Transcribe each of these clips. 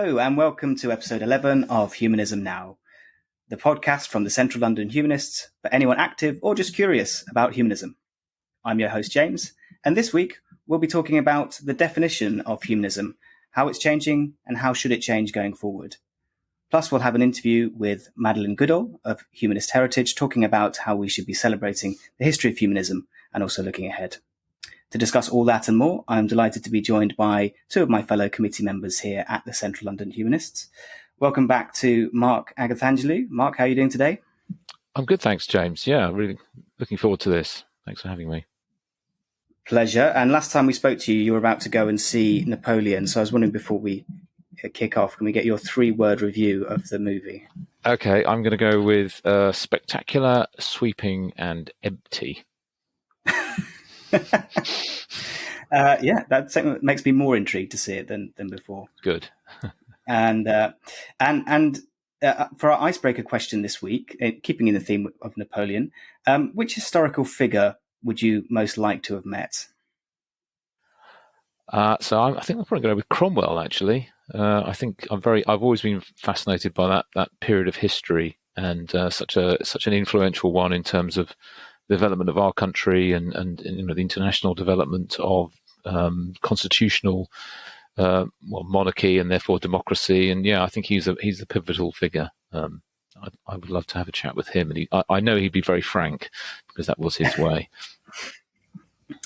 Hello and welcome to episode 11 of Humanism Now, the podcast from the Central London Humanists for anyone active or just curious about humanism. I'm your host James, and this week we'll be talking about the definition of humanism, how it's changing and how should it change going forward. Plus we'll have an interview with Maddy Goodall of Humanist Heritage talking about how we should be celebrating the history of humanism and also looking ahead. To discuss all that and more, I'm delighted to be joined by two of my fellow committee members here at the Central London Humanists. Welcome back to Mark Agathangelou. Mark, how are you doing today? I'm good, thanks, James. Yeah, really looking forward to this. Thanks for having me. Pleasure. And last time we spoke to you, you were about to go and see Napoleon. So I was wondering, before we kick off, can we get your 3-word review of the movie? Okay, I'm going to go with spectacular, sweeping, and empty. That makes me more intrigued to see it than before. Good. and for our icebreaker question this week, keeping in the theme of Napoleon, which historical figure would you most like to have met? I think I'm probably going to go with Cromwell. Actually, I think I've always been fascinated by that period of history, and such an influential one in terms of the development of our country and the international development of constitutional monarchy and therefore democracy. And yeah, I think he's a pivotal figure. I would love to have a chat with him, and I know he'd be very frank because that was his way.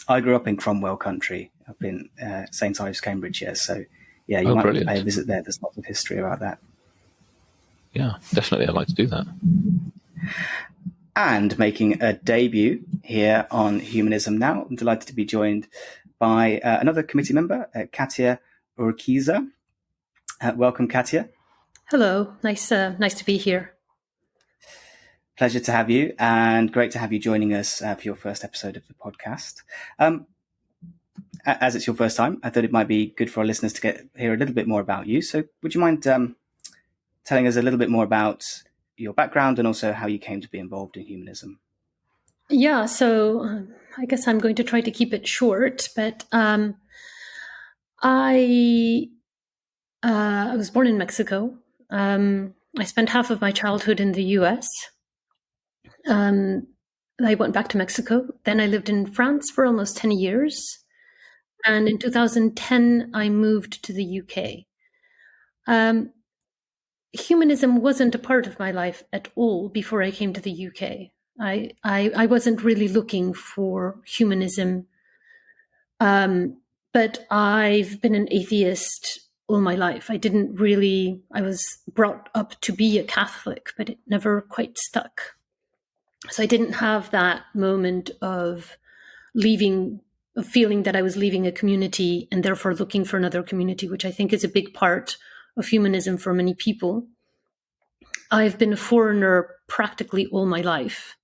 I grew up in Cromwell country, up in St Ives, Cambridgeshire. So yeah, you might want to pay a visit there. There's lots of history about that. Yeah, definitely. I'd like to do that. And making a debut here on Humanism Now, I'm delighted to be joined by another committee member, Katia Urquiza. Welcome, Katia. Hello, nice to be here. Pleasure to have you, and great to have you joining us for your first episode of the podcast. As it's your first time, I thought it might be good for our listeners to hear a little bit more about you. So would you mind telling us a little bit more about your background and also how you came to be involved in humanism? Yeah, so I guess I'm going to try to keep it short, but I was born in Mexico. I spent half of my childhood in the US. I went back to Mexico. Then I lived in France for almost 10 years. And in 2010, I moved to the UK. Humanism wasn't a part of my life at all before I came to the UK. I wasn't really looking for humanism, but I've been an atheist all my life. I was brought up to be a Catholic, but it never quite stuck. So I didn't have that moment of feeling that I was leaving a community and therefore looking for another community, which I think is a big part of humanism for many people. I've been a foreigner practically all my life.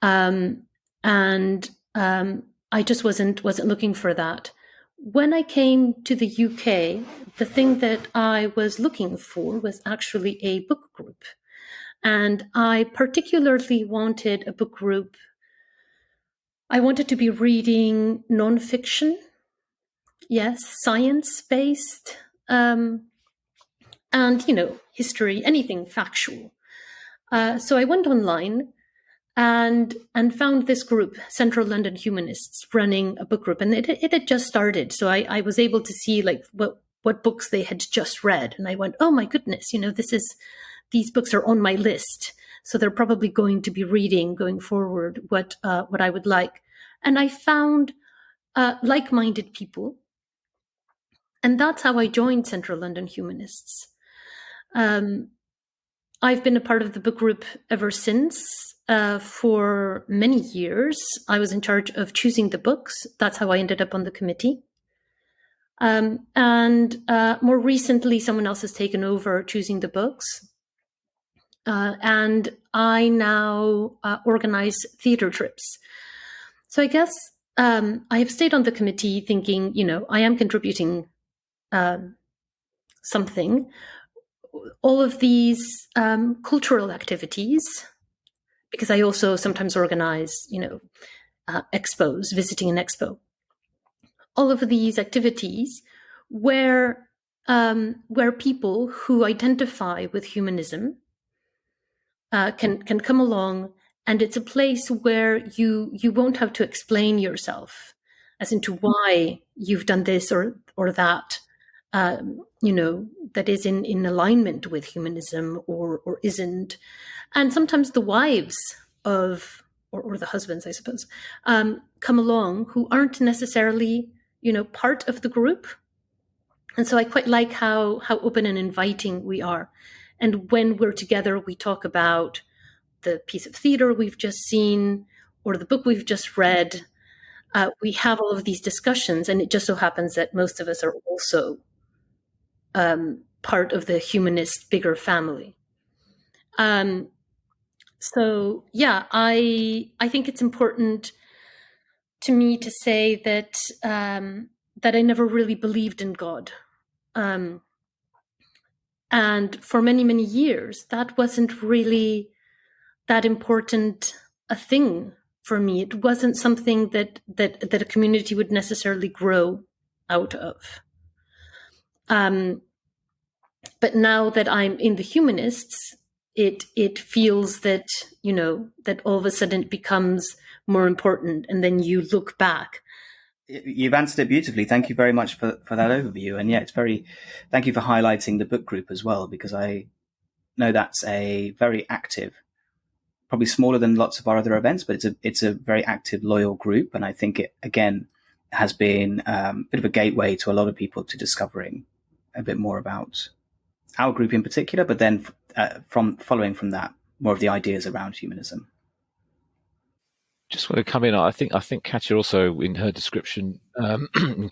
And I just wasn't looking for that. When I came to the UK, the thing that I was looking for was actually a book group. And I particularly wanted a book group. I wanted to be reading nonfiction, yes, science-based, and, history, anything factual. So I went online and found this group, Central London Humanists, running a book group. And it had just started. So I was able to see what books they had just read. And I went, oh my goodness, these books are on my list. So they're probably going to be reading going forward what I would like. And I found like-minded people. And that's how I joined Central London Humanists. I've been a part of the book group ever since. For many years, I was in charge of choosing the books. That's how I ended up on the committee. And more recently, someone else has taken over choosing the books. And I now organize theater trips. So I guess I have stayed on the committee thinking, I am contributing something. All of these cultural activities, because I also sometimes organize, expos, visiting an expo. All of these activities where where people who identify with humanism can come along, and it's a place where you won't have to explain yourself as into why you've done this or that, that is in alignment with humanism or isn't. And sometimes the wives of, or the husbands, I suppose, come along who aren't necessarily, part of the group. And so I quite like how open and inviting we are. And when we're together, we talk about the piece of theater we've just seen or the book we've just read. We have all of these discussions, and it just so happens that most of us are also part of the humanist bigger family. So yeah, I think it's important to me to say that that I never really believed in God. And for many, many years, that wasn't really that important a thing for me. It wasn't something that a community would necessarily grow out of. But now that I'm in the humanists, it feels that, that all of a sudden it becomes more important. And then you look back. You've answered it beautifully. Thank you very much for that overview. And yeah, thank you for highlighting the book group as well, because I know that's a very active, probably smaller than lots of our other events, but it's a very active, loyal group. And I think it, again, has been a bit of a gateway to a lot of people to discovering a bit more about our group in particular, but then following from that, more of the ideas around humanism. Just want to come in. I think Katia also, in her description,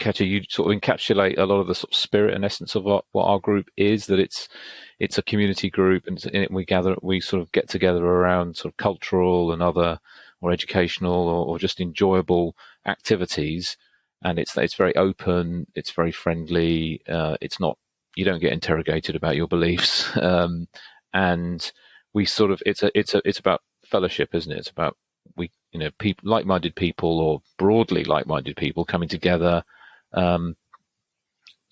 Katia, you sort of encapsulate a lot of the sort of spirit and essence of what our group is. That it's a community group, and in it we sort of get together around sort of cultural and other or educational or just enjoyable activities. And it's very open. It's very friendly. It's not, you don't get interrogated about your beliefs. And we sort of it's about fellowship, isn't it? It's about people, like-minded people, or broadly like-minded people coming together,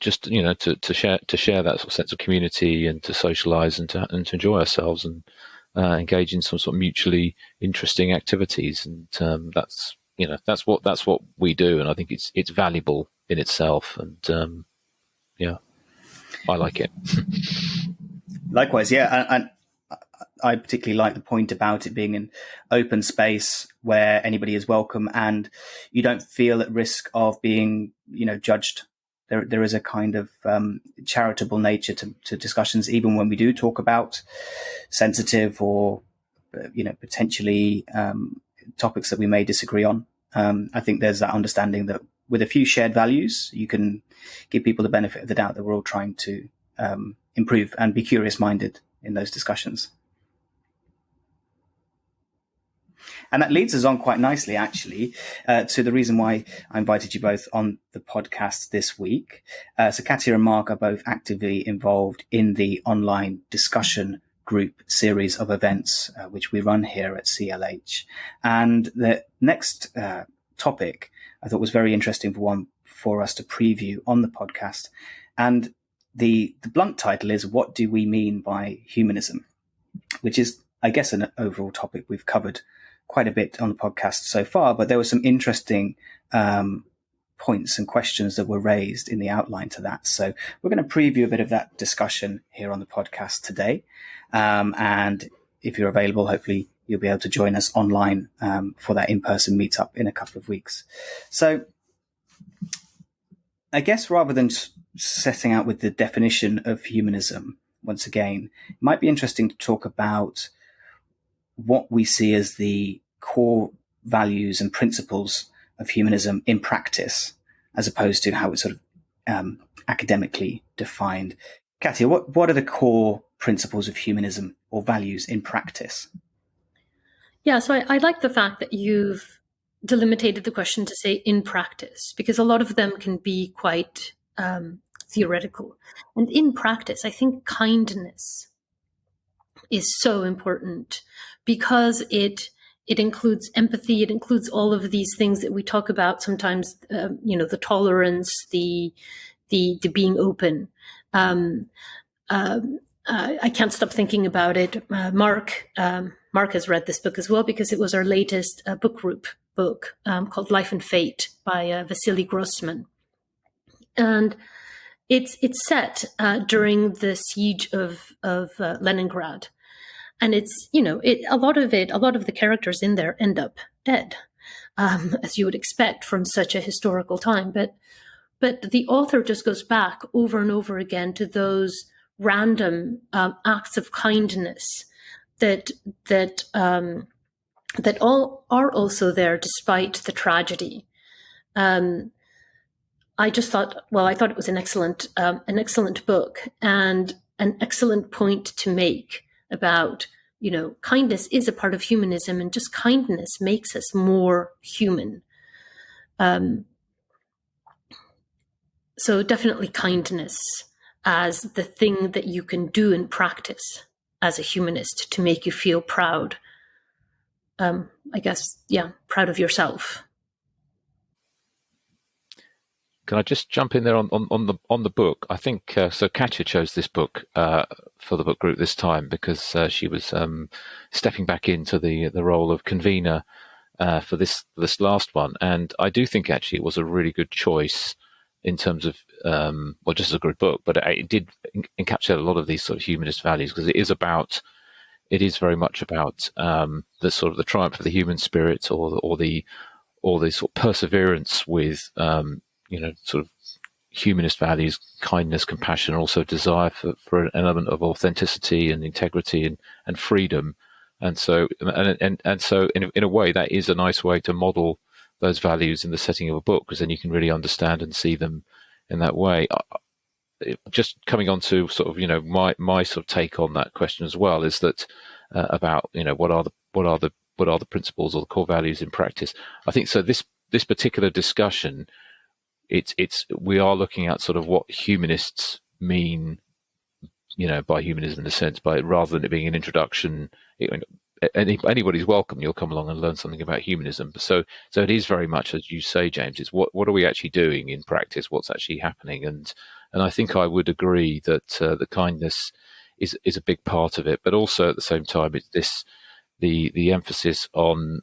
just to share that sort of sense of community and to socialize and to enjoy ourselves and engage in some sort of mutually interesting activities. And that's what we do, and I think it's valuable in itself. And I like it. Likewise, yeah, and I particularly like the point about it being an open space where anybody is welcome, and you don't feel at risk of being, judged. There is a kind of charitable nature to discussions, even when we do talk about sensitive or, potentially topics that we may disagree on. I think there's that understanding that with a few shared values, you can give people the benefit of the doubt that we're all trying to improve and be curious-minded in those discussions. And that leads us on quite nicely, actually, to the reason why I invited you both on the podcast this week. So Katia and Mark are both actively involved in the online discussion group series of events, which we run here at CLH. And the next topic I thought was very interesting for us to preview on the podcast. And the blunt title is, "What do we mean by humanism?" Which is, I guess, an overall topic we've covered quite a bit on the podcast so far, but there were some interesting points and questions that were raised in the outline to that. So we're going to preview a bit of that discussion here on the podcast today. And if you're available, hopefully you'll be able to join us online for that in-person meetup in a couple of weeks. So I guess rather than setting out with the definition of humanism, once again, it might be interesting to talk about what we see as the core values and principles of humanism in practice, as opposed to how it's sort of academically defined. Katia, what are the core principles of humanism or values in practice? Yeah, so I like the fact that you've delimited the question to say in practice, because a lot of them can be quite theoretical. And in practice, I think kindness is so important, because it includes empathy. It includes all of these things that we talk about sometimes, the tolerance, the being open. I can't stop thinking about it. Mark has read this book as well, because it was our latest book group book called Life and Fate by Vasily Grossman. And it's set during the siege of Leningrad. And it's, a lot of the characters in there end up dead, as you would expect from such a historical time. But the author just goes back over and over again to those random acts of kindness that all are also there despite the tragedy. I thought it was an excellent book, and an excellent point to make about, kindness is a part of humanism, and just kindness makes us more human. So definitely kindness as the thing that you can do in practice as a humanist to make you feel proud. Proud of yourself. Can I just jump in there on the book? I think so. Katia chose this book for the book group this time because she was stepping back into the role of convener for this last one, and I do think actually it was a really good choice in terms of just as a good book, but it did encapsulate a lot of these sort of humanist values, because it is very much about the sort of the triumph of the human spirit, or the sort of perseverance with sort of humanist values, kindness, compassion, and also desire for an element of authenticity and integrity and freedom. And so in a way, that is a nice way to model those values in the setting of a book, because then you can really understand and see them in that way. Just coming on to sort of my sort of take on that question as well is that about what are the principles or the core values in practice. I think so. This particular discussion, we are looking at sort of what humanists mean, by humanism in a sense, rather than it being an introduction. Anybody's welcome. You'll come along and learn something about humanism. So it is very much, as you say, James, it's what are we actually doing in practice? What's actually happening? And I think I would agree that the kindness is a big part of it, but also at the same time, it's the emphasis on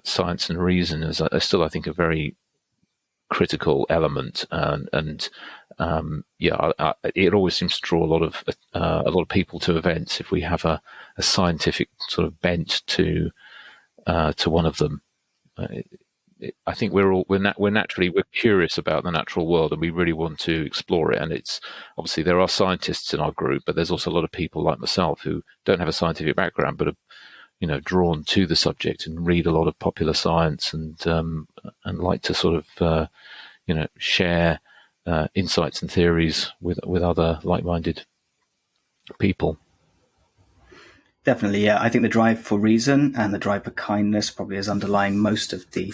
science and reason is still, I think, a very critical element, it always seems to draw a lot of people to events if we have a scientific sort of bent to one of them. I think we're curious about the natural world, and we really want to explore it. And it's obviously there are scientists in our group, but there's also a lot of people like myself who don't have a scientific background, but are drawn to the subject and read a lot of popular science and like to sort of share insights and theories with other like-minded people. Definitely, yeah. I think the drive for reason and the drive for kindness probably is underlying most of the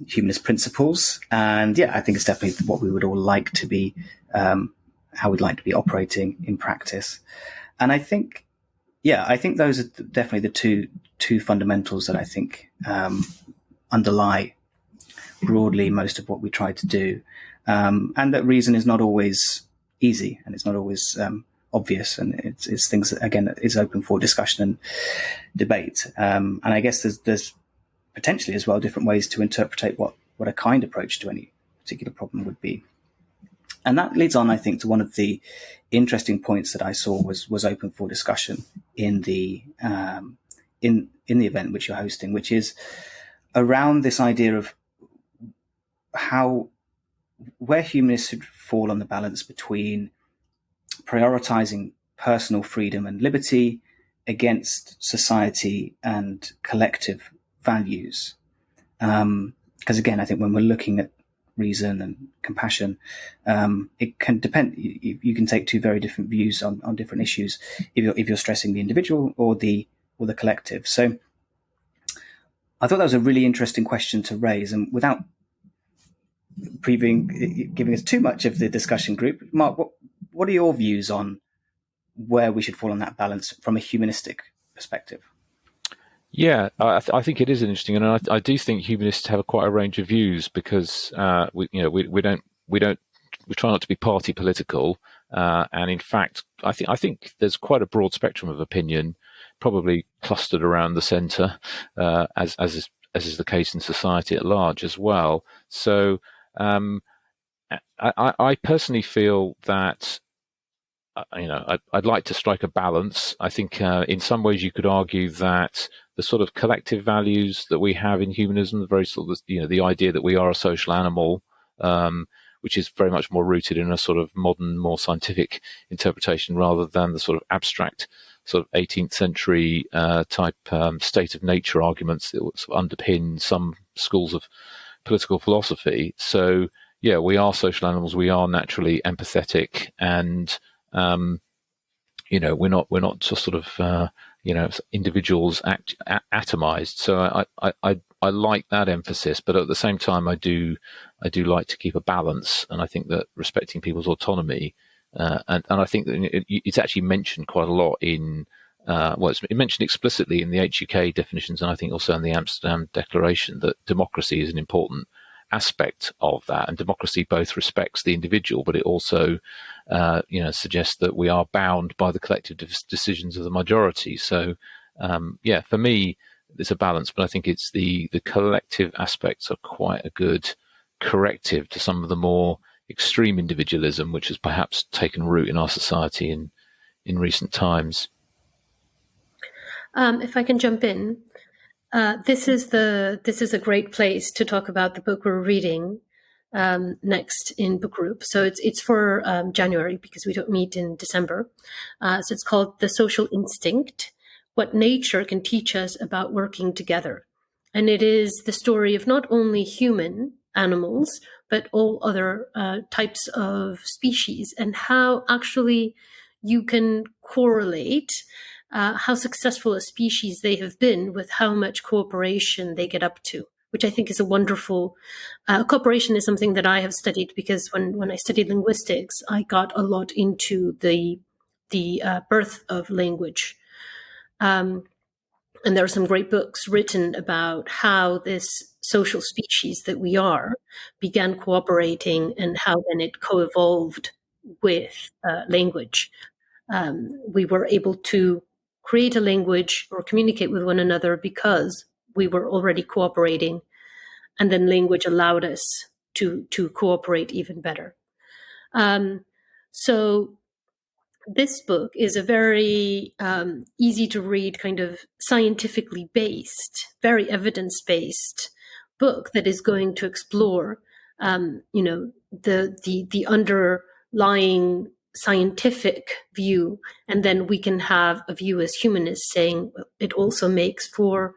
humanist principles. And yeah, I think it's definitely what we would all like to be, how we'd like to be operating in practice. And I think those are definitely the two fundamentals that I think underlie broadly most of what we try to do. And that reason is not always easy, and it's not always obvious, and it's things that, again, is open for discussion and debate. And I guess there's potentially as well different ways to interpret what a kind approach to any particular problem would be. And that leads on, I think, to one of the interesting points that I saw was open for discussion in the in the event which you're hosting, which is around this idea of where humanists should fall on the balance between prioritizing personal freedom and liberty against society and collective values. Because again, I think when we're looking at reason and compassion, it can depend. You can take two very different views on different issues if you're stressing the individual or the collective. So I thought that was a really interesting question to raise, and without giving us too much of the discussion group, Mark, what are your views on where we should fall on that balance from a humanistic perspective? Yeah, I think it is interesting, and I do think humanists have quite a range of views, because we don't try not to be party political, and in fact, I think there's quite a broad spectrum of opinion, probably clustered around the centre, as is the case in society at large as well. So I personally feel that I'd like to strike a balance. I think in some ways you could argue that the sort of collective values that we have in humanism, the very sort of the idea that we are a social animal, which is very much more rooted in a sort of modern, more scientific interpretation rather than the sort of abstract sort of 18th century type state of nature arguments that sort of underpin some schools of political philosophy. So yeah, we are social animals. We are naturally empathetic, and we're not just sort of individuals atomized. So I like that emphasis, but at the same time, I do like to keep a balance, and I think that respecting people's autonomy, and I think that it's actually mentioned quite a lot in it's mentioned explicitly in the HUK definitions, and I think also in the Amsterdam Declaration, that democracy is an important aspect of that, and democracy both respects the individual, but it also suggests that we are bound by the collective decisions of the majority. So for me, there's a balance, but I think it's the collective aspects are quite a good corrective to some of the more extreme individualism which has perhaps taken root in our society in recent times. If I can jump in, this is a great place to talk about the book we're reading next in book group. So it's for January, because we don't meet in December. So it's called The Social Instinct: What Nature Can Teach Us About Working Together. And it is the story of not only human animals, but all other types of species, and how actually you can correlate how successful a species they have been with how much cooperation they get up to, which I think is a wonderful. Cooperation is something that I have studied, because when I studied linguistics, I got a lot into the birth of language. And there are some great books written about how this social species that we are began cooperating, and how then it co-evolved with language. We were able to create a language or communicate with one another because we were already cooperating, and then language allowed us to cooperate even better. So this book is a very easy to read, kind of scientifically based, very evidence-based book that is going to explore, the underlying scientific view, and then we can have a view as humanists saying, well, it also makes for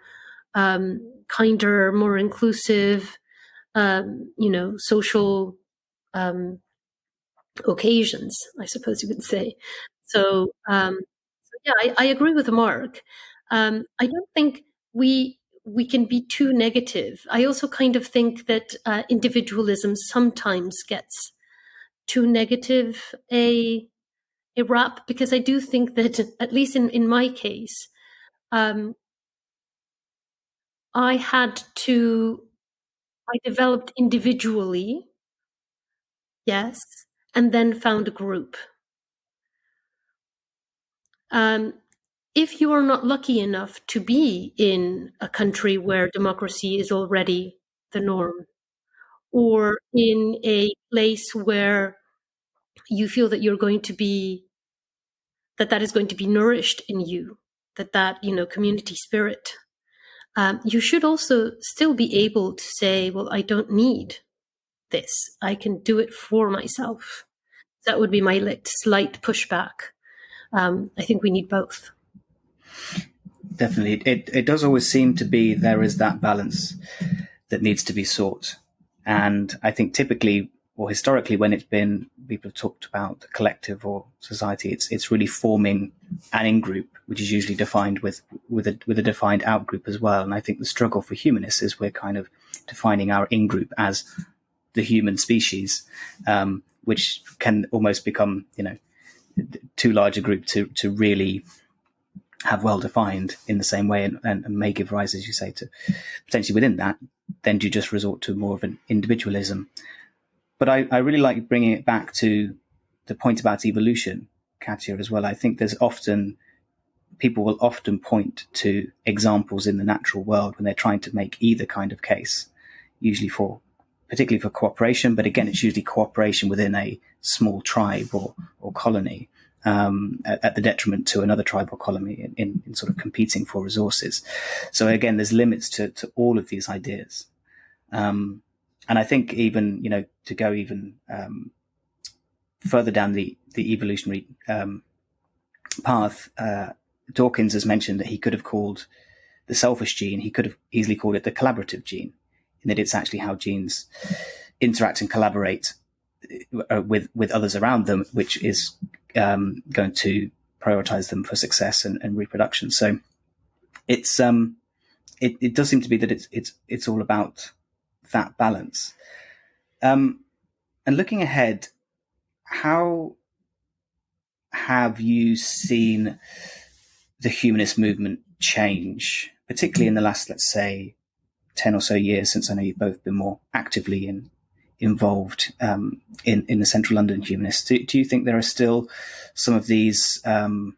kinder, more inclusive, social occasions, I suppose you would say. So I agree with Mark. I don't think we can be too negative. I also kind of think that individualism sometimes gets too negative a rap, because I do think that, at least in my case, I developed individually, yes, and then found a group. If you are not lucky enough to be in a country where democracy is already the norm, or in a place where you feel that you're going to be, that is going to be nourished in you, that community spirit, you should also still be able to say, well, I don't need this. I can do it for myself. That would be my slight pushback. I think we need both. Definitely. It does always seem to be there is that balance that needs to be sought. And I think typically, or historically, when people have talked about the collective or society, it's really forming an in-group, which is usually defined with a defined out-group as well. And I think the struggle for humanists is we're kind of defining our in-group as the human species, which can almost become, too large a group to really have well defined in the same way, and may give rise, as you say, to potentially within that, then do you just resort to more of an individualism. But I really like bringing it back to the point about evolution, Katia, as well. I think people will often point to examples in the natural world when they're trying to make either kind of case, usually particularly for cooperation, but again, it's usually cooperation within a small tribe or colony, at the detriment to another tribe or colony in sort of competing for resources. So again, there's limits to all of these ideas. And I think even, to go even further down the evolutionary path, Dawkins has mentioned that he could have called the selfish gene, he could have easily called it the collaborative gene, in that it's actually how genes interact and collaborate with others around them, which is going to prioritize them for success and reproduction. So it's it does seem to be that it's all about that balance. And looking ahead, how have you seen the humanist movement change, particularly in the last, let's say, 10 or so years, since I know you've both been more actively involved in the Central London Humanists? Do you think there are still some of these that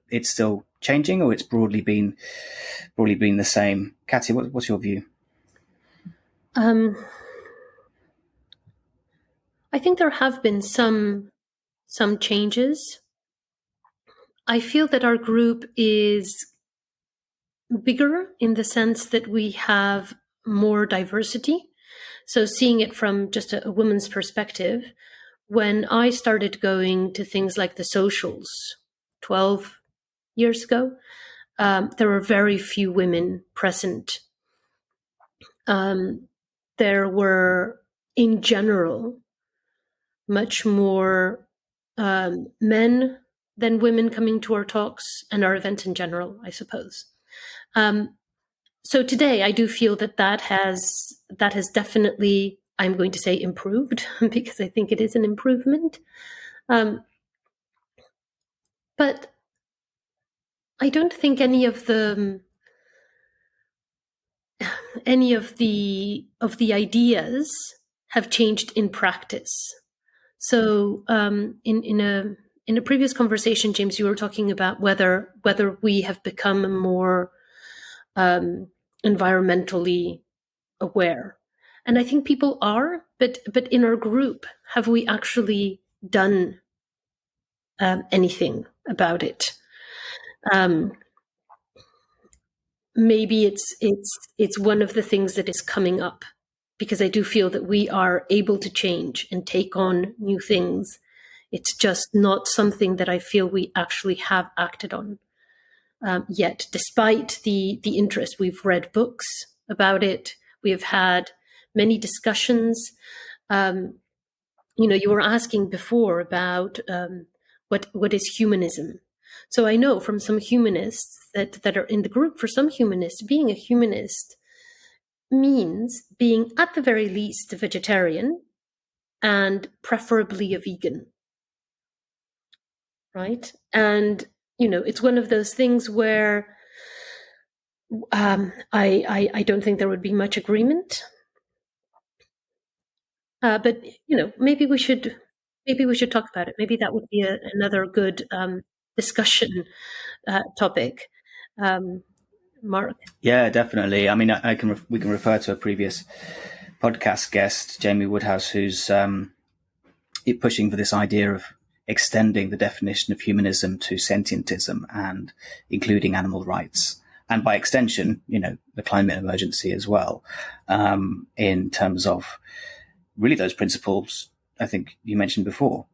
it's still changing, or it's broadly been the same? Katia, what's your view? I think there have been some changes. I feel that our group is bigger in the sense that we have more diversity. So seeing it from just a woman's perspective, when I started going to things like the socials 12 years ago, there were very few women present. There were, in general, much more men than women coming to our talks and our events in general, I suppose. So today, I do feel that has definitely, I'm going to say, improved, because I think it is an improvement. But I don't think any of the ideas have changed in practice. So in a previous conversation, James, you were talking about whether we have become more environmentally aware, and I think people are. But in our group, have we actually done anything about it? Maybe it's one of the things that is coming up, because I do feel that we are able to change and take on new things. It's just not something that I feel we actually have acted on yet, despite the interest. We've read books about it. We have had many discussions. You were asking before about what is humanism. So I know from some humanists that are in the group, for some humanists, being a humanist means being, at the very least, a vegetarian and preferably a vegan, right? And, it's one of those things where I don't think there would be much agreement. But, maybe we should talk about it. Maybe that would be another good discussion topic. Mark? Yeah, definitely. I mean, we can refer to a previous podcast guest, Jamie Woodhouse, who's pushing for this idea of extending the definition of humanism to sentientism and including animal rights, and by extension, the climate emergency as well, in terms of really those principles I think you mentioned before.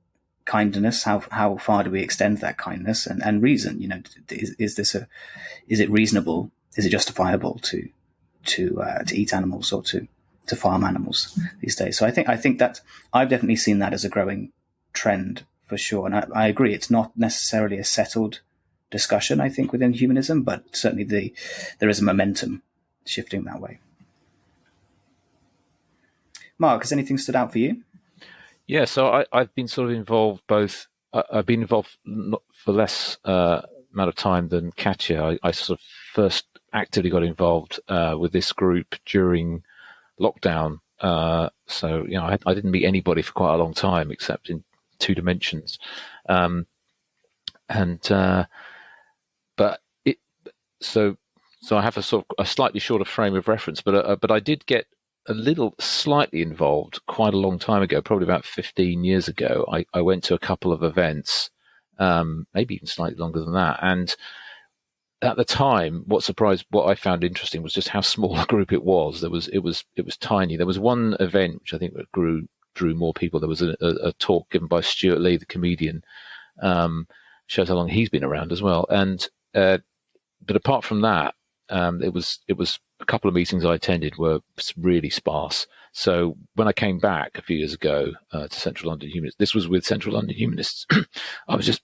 Kindness, how far do we extend that kindness, and reason? Is it reasonable? Is it justifiable to eat animals or to farm animals these days? So I think that I've definitely seen that as a growing trend for sure, and I agree. It's not necessarily a settled discussion, I think, within humanism, but certainly there is a momentum shifting that way. Mark, has anything stood out for you? Yeah, so I've been sort of involved both. I've been involved for less amount of time than Katia. I sort of first actively got involved with this group during lockdown So I didn't meet anybody for quite a long time, except in 2 dimensions. But it so I have a sort of a slightly shorter frame of reference, but I did get a little slightly involved quite a long time ago, probably about 15 years ago. I went to a couple of events, maybe even slightly longer than that, and at the time, what I found interesting was just how small a group it was. It was tiny. There was one event which I think drew more people. There was a talk given by Stuart Lee, the comedian. Shows how long he's been around as well. And but apart from that, it was a couple of meetings I attended were really sparse. So when I came back a few years ago to Central London Humanists, this was with Central London Humanists, I was just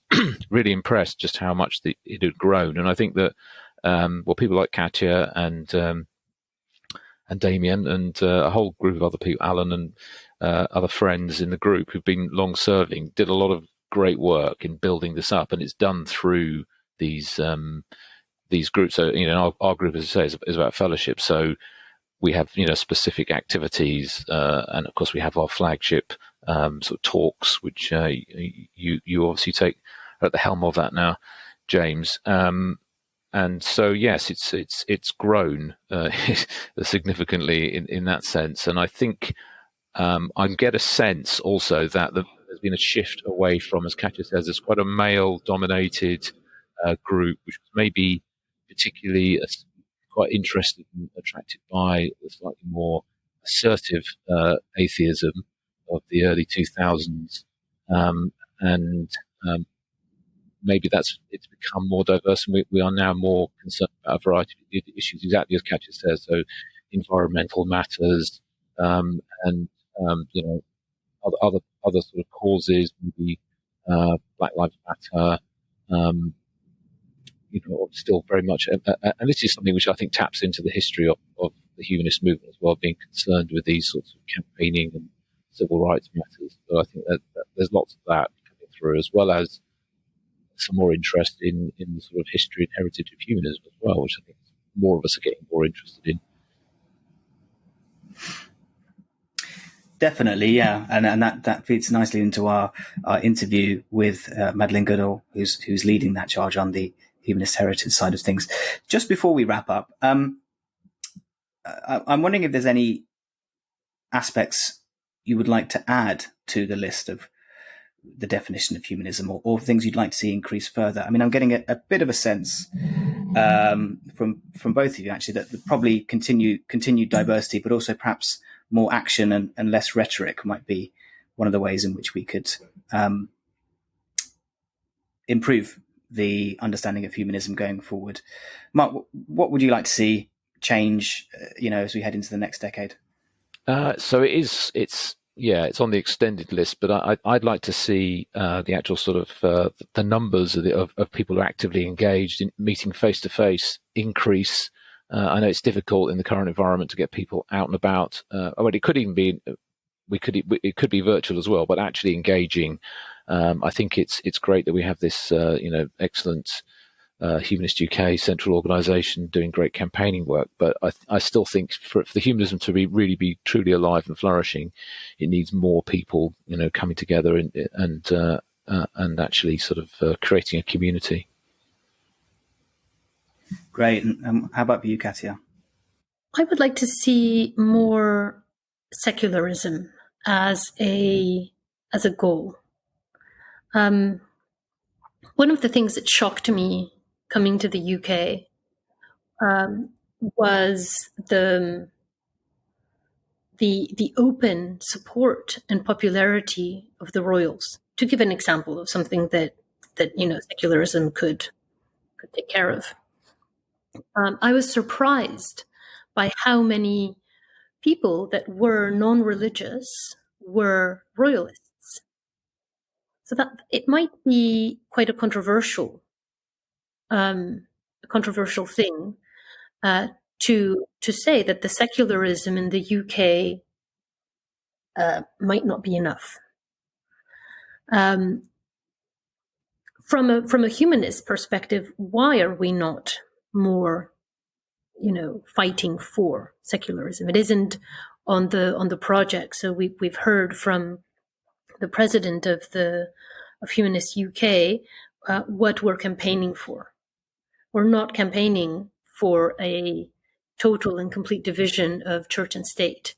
really impressed just how much it had grown. And I think that people like Katia and Damien and a whole group of other people, Alan and other friends in the group who've been long serving, did a lot of great work in building this up, and it's done through these groups. So our group, as I say, is about fellowship. So we have specific activities, and of course we have our flagship sort of talks, which you obviously take at the helm of that now, James. And so yes, it's grown significantly in that sense, and I think I get a sense also that there's been a shift away from, as Katia says, there's quite a male-dominated group, which was maybe particularly quite interested and attracted by the slightly more assertive atheism of the early 2000s, and maybe it's become more diverse, and we are now more concerned about a variety of issues, exactly as Katia says, so environmental matters, and other sort of causes, maybe Black Lives Matter, still very much, and this is something which I think taps into the history of the humanist movement as well, being concerned with these sorts of campaigning and civil rights matters. So I think that there's lots of that coming through, as well as some more interest in the sort of history and heritage of humanism as well, which I think more of us are getting more interested in. Definitely, yeah, and that feeds nicely into our interview with Madeleine Goodall, who's leading that charge on the Humanist Heritage side of things. Just before we wrap up, I'm wondering if there's any aspects you would like to add to the list of the definition of humanism, or things you'd like to see increase further. I mean, I'm getting a bit of a sense from both of you, actually, that probably continued diversity, but also perhaps more action and less rhetoric might be one of the ways in which we could improve the understanding of humanism going forward. Mark, what would you like to see change, as we head into the next decade? So it's on the extended list, but I'd like to see the actual sort of the numbers of people who are actively engaged in meeting face to face increase. I know it's difficult in the current environment to get people out and about. It could even be it could be virtual as well, but actually engaging. I think it's great that we have this excellent Humanist UK central organisation doing great campaigning work, but I still think for the humanism to really be truly alive and flourishing, it needs more people coming together and actually sort of creating a community. Great. And how about for you, Katia? I would like to see more secularism as a goal. One of the things that shocked me coming to the UK was the open support and popularity of the royals. To give an example of something that secularism could take care of, I was surprised by how many people that were non-religious were royalists. So that it might be quite a controversial thing to say that the secularism in the UK might not be enough. From a humanist perspective, why are we not more, fighting for secularism? It isn't on the project. So we've heard from the president of Humanist UK what we're campaigning for. We're not campaigning for a total and complete division of church and state,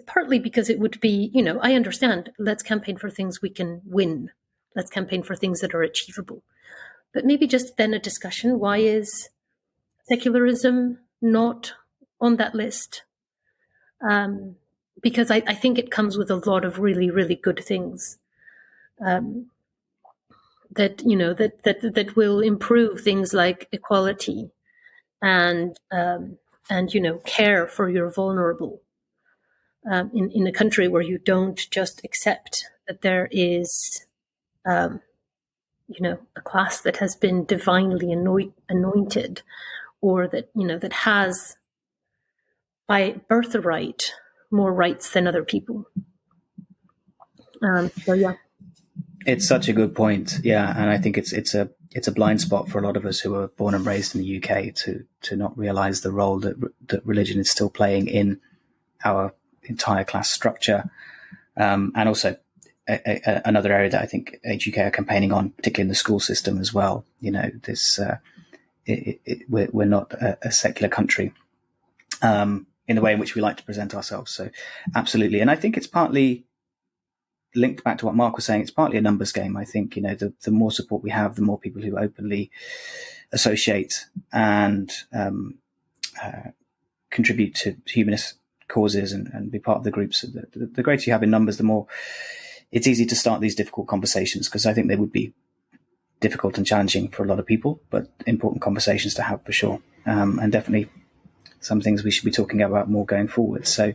partly because it would be, I understand, let's campaign for things we can win. Let's campaign for things that are achievable. But maybe just then a discussion, why is secularism not on that list? Because I think it comes with a lot of really, really good things that will improve things like equality and care for your vulnerable in a country where you don't just accept that there is a class that has been divinely anointed, or that has by birthright more rights than other people. So yeah. It's such a good point, yeah, and I think it's a blind spot for a lot of us who are born and raised in the UK to not realise the role that religion is still playing in our entire class structure, and also another area that I think HUK are campaigning on, particularly in the school system as well. We're not a secular country in the way in which we like to present ourselves. So, absolutely, and I think it's partly linked back to what Mark was saying. It's partly a numbers game. I think, the more support we have, the more people who openly associate and contribute to humanist causes and be part of the groups. The greater you have in numbers, the more it's easy to start these difficult conversations, because I think they would be difficult and challenging for a lot of people, but important conversations to have for sure. And definitely some things we should be talking about more going forward. So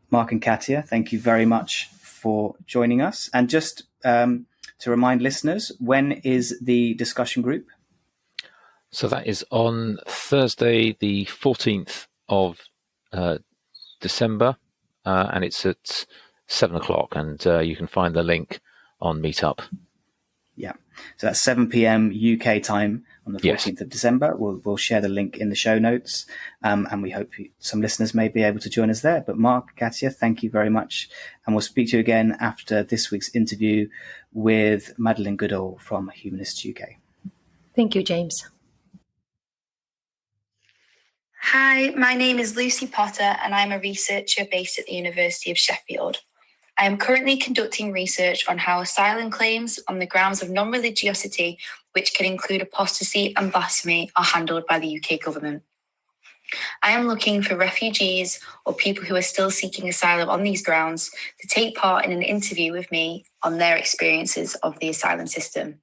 Mark and Katia, thank you very much for joining us. And just to remind listeners, when is the discussion group? So that is on Thursday, the 14th of December, and it's at 7:00, and you can find the link on Meetup. Yeah, so that's 7 p.m. UK time on the 14th of December. We'll share the link in the show notes, and we hope some listeners may be able to join us there. But Mark, Katia, thank you very much, and we'll speak to you again after this week's interview with Madeleine Goodall from Humanist UK. Thank you, James. Hi, my name is Lucy Potter, and I'm a researcher based at the University of Sheffield. I am currently conducting research on how asylum claims on the grounds of non-religiosity, which can include apostasy and blasphemy, are handled by the UK government. I am looking for refugees or people who are still seeking asylum on these grounds to take part in an interview with me on their experiences of the asylum system.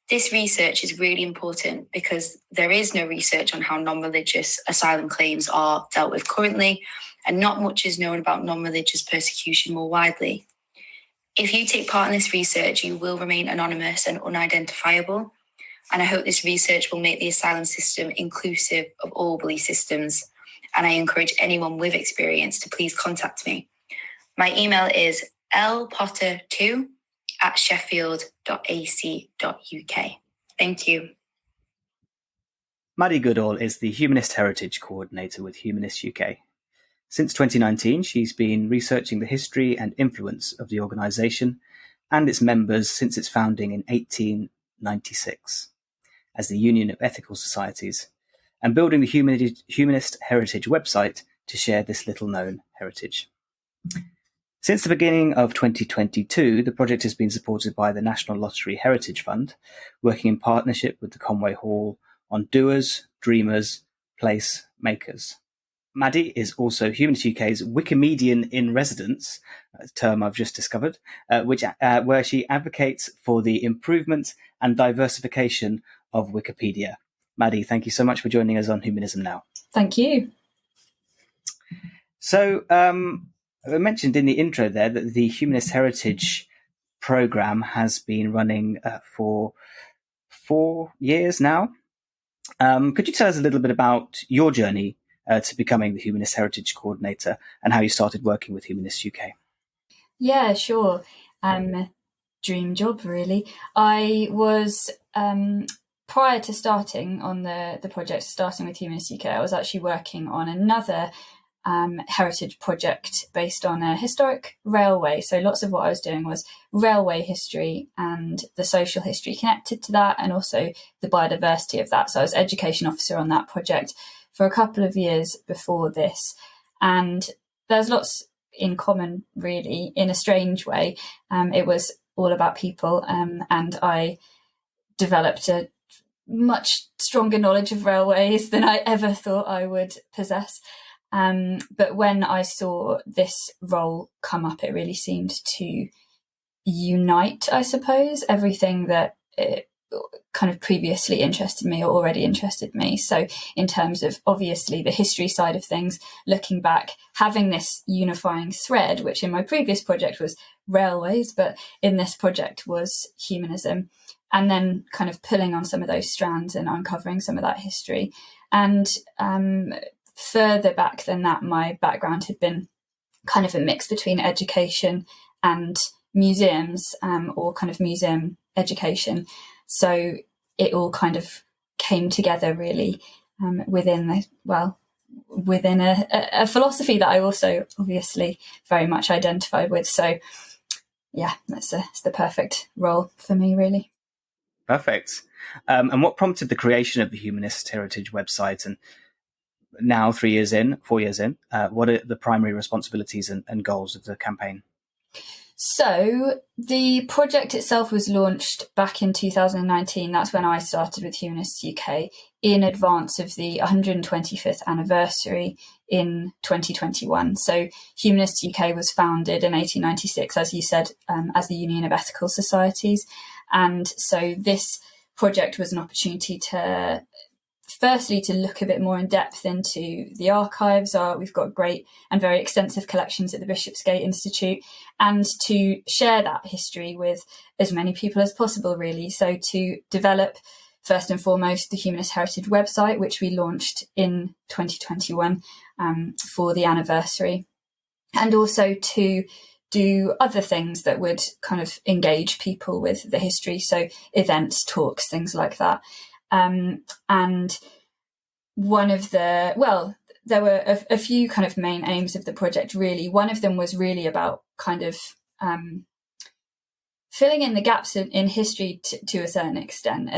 This research is really important because there is no research on how non-religious asylum claims are dealt with currently, and not much is known about non-religious persecution more widely. If you take part in this research, you will remain anonymous and unidentifiable, and I hope this research will make the asylum system inclusive of all belief systems, and I encourage anyone with experience to please contact me. My email is lpotter2@sheffield.ac.uk. Thank you. Maddy Goodall is the Humanist Heritage coordinator with Humanist UK. Since 2019, she's been researching the history and influence of the organisation and its members since its founding in 1896 as the Union of Ethical Societies, and building the Humanist Heritage website to share this little-known heritage. Since the beginning of 2022, the project has been supported by the National Lottery Heritage Fund, working in partnership with the Conway Hall on Doers, Dreamers, Place Makers. Maddy is also Humanist UK's Wikimedian in Residence, a term I've just discovered, where she advocates for the improvement and diversification of Wikipedia. Maddy, thank you so much for joining us on Humanism Now. Thank you. So, I mentioned in the intro there that the Humanist Heritage programme has been running for 4 years now. Could you tell us a little bit about your journey to becoming the Humanist Heritage Coordinator and how you started working with Humanist UK? Yeah, sure. Dream job, really. I was, prior to starting on the project, starting with Humanist UK, I was actually working on another heritage project based on a historic railway. So lots of what I was doing was railway history and the social history connected to that, and also the biodiversity of that. So I was education officer on that project for a couple of years before this. And there's lots in common, really, in a strange way. It was all about people, and I developed a much stronger knowledge of railways than I ever thought I would possess. But when I saw this role come up, it really seemed to unite, I suppose, everything that kind of previously interested me or already interested me. So in terms of obviously the history side of things, looking back, having this unifying thread, which in my previous project was railways, but in this project was humanism, and then kind of pulling on some of those strands and uncovering some of that history. And further back than that, my background had been kind of a mix between education and museums, or kind of museum education. So it all kind of came together really within a philosophy that I also obviously very much identified with. So yeah, it's the perfect role for me, really. Perfect. And what prompted the creation of the Humanist Heritage website? And now 4 years in, what are the primary responsibilities and goals of the campaign? So the project itself was launched back in 2019. That's when I started with Humanists UK, in advance of the 125th anniversary in 2021. So Humanists UK was founded in 1896, as you said, as the Union of Ethical Societies. And so this project was an opportunity to firstly to look a bit more in depth into the archives. We've got great and very extensive collections at the Bishopsgate Institute, and to share that history with as many people as possible, really. So to develop, first and foremost, the Humanist Heritage website, which we launched in 2021 for the anniversary, and also to do other things that would kind of engage people with the history. So events, talks, things like that. And one of there were a few kind of main aims of the project, really. One of them was really about kind of filling in the gaps in history to a certain extent.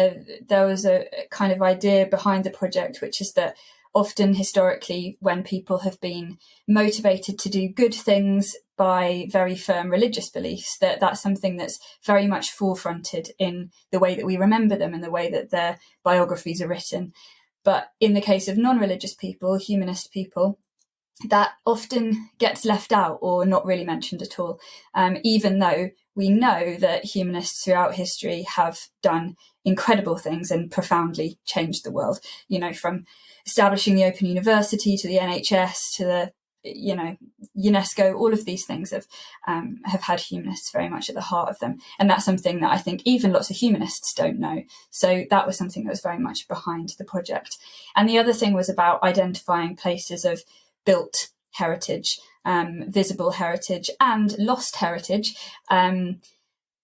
There was a kind of idea behind the project, which is that often historically, when people have been motivated to do good things by very firm religious beliefs, that's something that's very much forefronted in the way that we remember them and the way that their biographies are written. But in the case of non-religious people, humanist people, that often gets left out or not really mentioned at all, even though we know that humanists throughout history have done incredible things and profoundly changed the world, from establishing the Open University to the NHS to the UNESCO. All of these things have had humanists very much at the heart of them, and that's something that I think even lots of humanists don't know. So that was something that was very much behind the project. And the other thing was about identifying places of built heritage, visible heritage and lost heritage,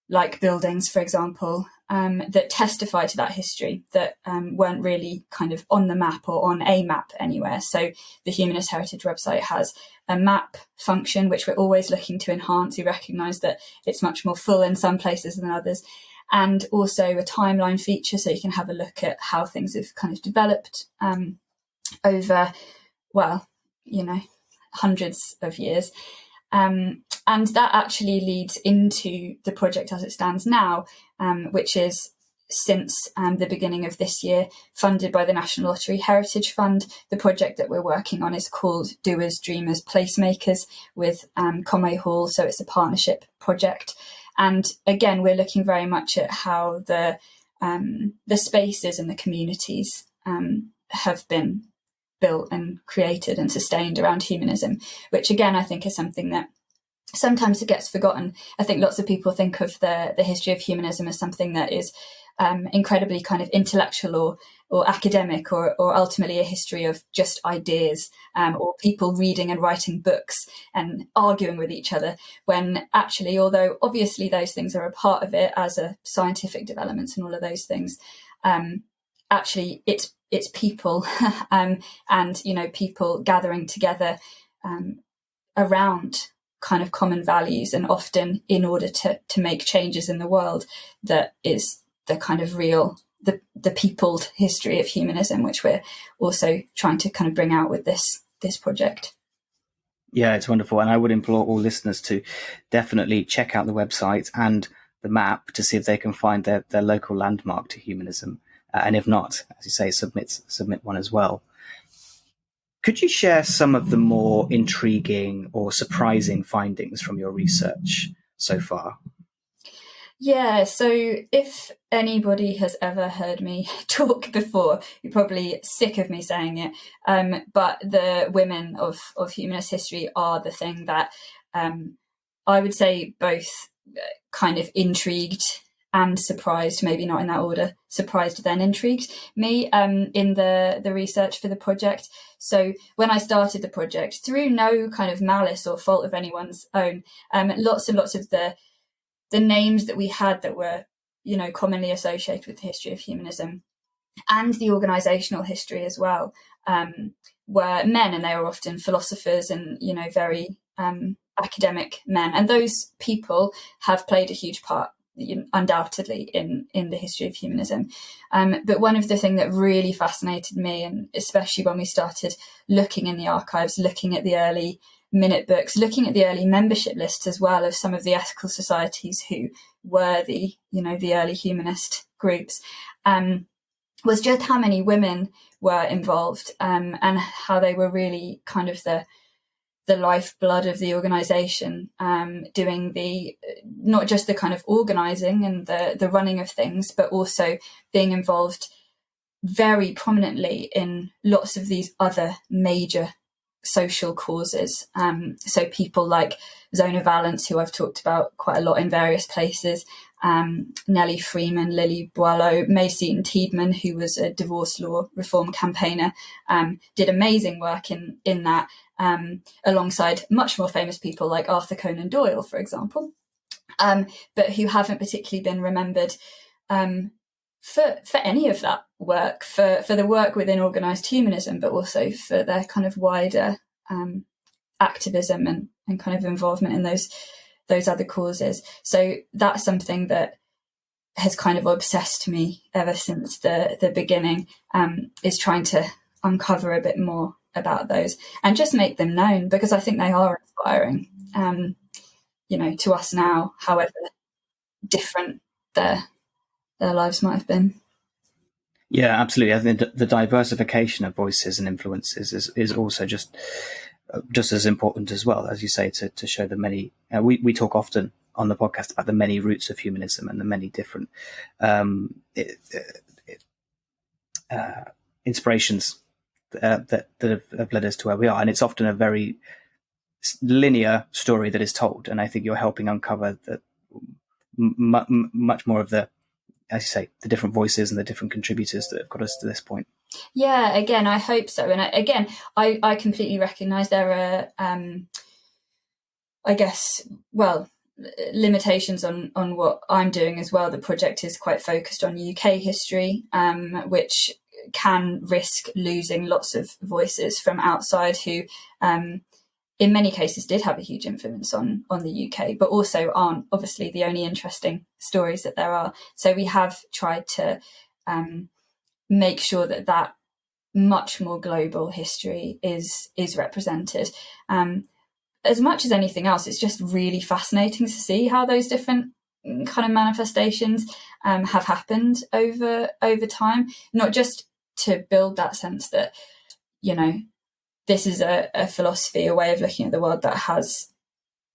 like buildings, for example, that testify to that history, that weren't really kind of on the map or on a map anywhere. So the Humanist Heritage website has a map function, which we're always looking to enhance. We recognise that it's much more full in some places than others. And also a timeline feature, so you can have a look at how things have kind of developed over, hundreds of years. And that actually leads into the project as it stands now, which is since the beginning of this year, funded by the National Lottery Heritage Fund. The project that we're working on is called Doers, Dreamers, Placemakers with Conway Hall. So it's a partnership project. And again, we're looking very much at how the spaces and the communities have been built and created and sustained around humanism, which again, I think is something that sometimes it gets forgotten. I think lots of people think of the history of humanism as something that is incredibly kind of intellectual or academic, or ultimately a history of just ideas, or people reading and writing books and arguing with each other, when actually, although obviously those things are a part of it as a scientific developments and all of those things, actually it's people and people gathering together around kind of common values, and often in order to make changes in the world, that is the kind of real, the peopled history of humanism, which we're also trying to kind of bring out with this project. Yeah, it's wonderful. And I would implore all listeners to definitely check out the website and the map to see if they can find their local landmark to humanism. And if not, as you say, submit one as well. Could you share some of the more intriguing or surprising findings from your research so far? Yeah, so if anybody has ever heard me talk before, you're probably sick of me saying it, but the women of humanist history are the thing that I would say both kind of intrigued and surprised, maybe not in that order, surprised then intrigued me in the research for the project. So when I started the project, through no kind of malice or fault of anyone's own, lots and lots of the names that we had that were, commonly associated with the history of humanism and the organisational history as well, were men, and they were often philosophers and, very academic men. And those people have played a huge part, undoubtedly, in the history of humanism. But one of the things that really fascinated me, and especially when we started looking in the archives, looking at the early minute books, looking at the early membership lists as well of some of the ethical societies who were the early humanist groups, was just how many women were involved, and how they were really kind of the lifeblood of the organisation, doing not just the kind of organising and the running of things, but also being involved very prominently in lots of these other major social causes. So people like Zona Vallance, who I've talked about quite a lot in various places, Nellie Freeman, Lily Boileau, May Seton Tiedman, who was a divorce law reform campaigner, did amazing work in that, alongside much more famous people like Arthur Conan Doyle, for example, but who haven't particularly been remembered for any of that work, for the work within organised humanism, but also for their kind of wider activism and kind of involvement in those other causes. So that's something that has kind of obsessed me ever since the beginning, is trying to uncover a bit more about those and just make them known, because I think they are inspiring, to us now, however different their lives might have been. Yeah, absolutely. I think the diversification of voices and influences is also just as important as well, as you say, to show the many. We talk often on the podcast about the many roots of humanism and the many different inspirations that have led us to where we are, and it's often a very linear story that is told. And I think you're helping uncover much more of the, as you say, the different voices and the different contributors that have got us to this point. Yeah, again, I hope so. And I completely recognise there are, I guess, limitations on what I'm doing as well. The project is quite focused on UK history, which can risk losing lots of voices from outside who, in many cases, did have a huge influence on the UK, but also aren't obviously the only interesting stories that there are. So we have tried to make sure that much more global history is represented. As much as anything else, it's just really fascinating to see how those different kind of manifestations have happened over time, not just to build that sense that, this is a philosophy, a way of looking at the world that has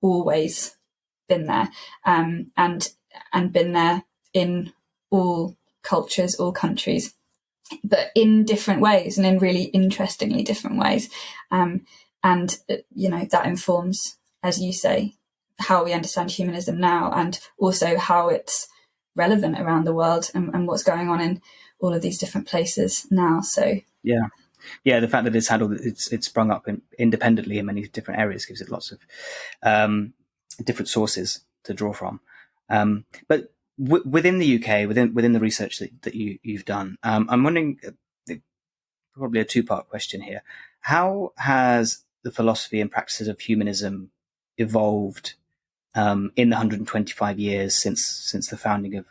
always been there, and been there in all cultures, all countries, but in different ways and in really interestingly different ways. And that informs, as you say, how we understand humanism now, and also how it's relevant around the world and what's going on in all of these different places now. So yeah, the fact that it's sprung up independently in many different areas gives it lots of different sources to draw from. But within the UK, within the research that you've done, I'm wondering, probably a two-part question here. How has the philosophy and practices of humanism evolved in the 125 years since the founding of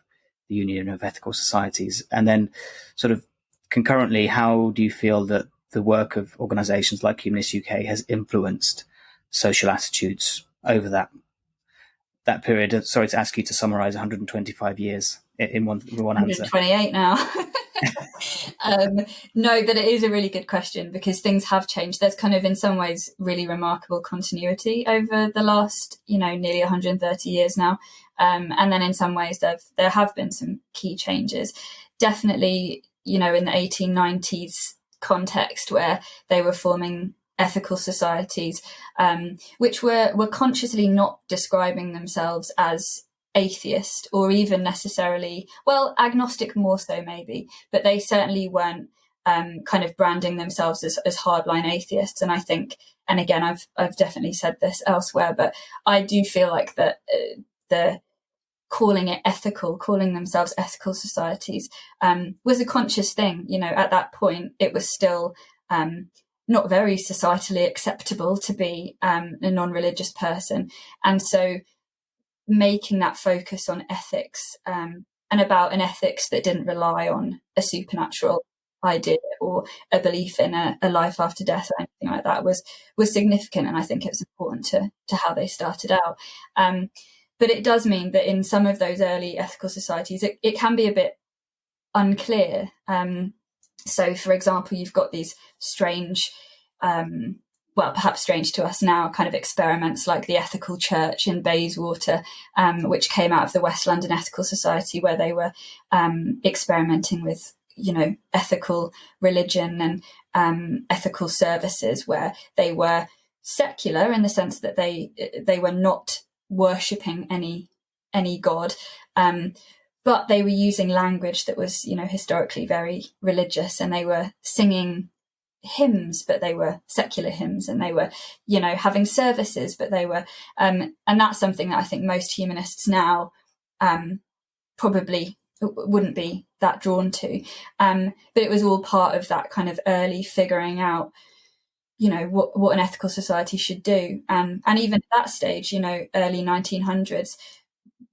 the Union of Ethical Societies? And then sort of concurrently, how do you feel that the work of organisations like Humanist UK has influenced social attitudes over that period? Sorry to ask you to summarise 125 years in one answer. 128 now. No, but it is a really good question, because things have changed. There's kind of, in some ways, really remarkable continuity over the last, nearly 130 years now. And then in some ways, there have been some key changes. Definitely, in the 1890s context, where they were forming ethical societies, which were consciously not describing themselves as atheist, or even necessarily, agnostic more so maybe, but they certainly weren't kind of branding themselves as hardline atheists. And I think, and again, I've definitely said this elsewhere, but I do feel like that the calling themselves ethical societies was a conscious thing. At that point, it was still not very societally acceptable to be a non-religious person, and so making that focus on ethics, and about an ethics that didn't rely on a supernatural idea or a belief in a life after death or anything like that was significant. And I think it was important to how they started out. But it does mean that in some of those early ethical societies, it can be a bit unclear. So, for example, you've got these strange, perhaps strange to us now, kind of experiments like the Ethical Church in Bayswater, which came out of the West London Ethical Society, where they were experimenting with, ethical religion and ethical services, where they were secular in the sense that they were not worshipping any god, but they were using language that was, historically very religious, and they were singing hymns, but they were secular hymns, and they were, having services, but they were, and that's something that I think most humanists now probably wouldn't be that drawn to. But it was all part of that kind of early figuring out, what an ethical society should do. And even at that stage, early 1900s,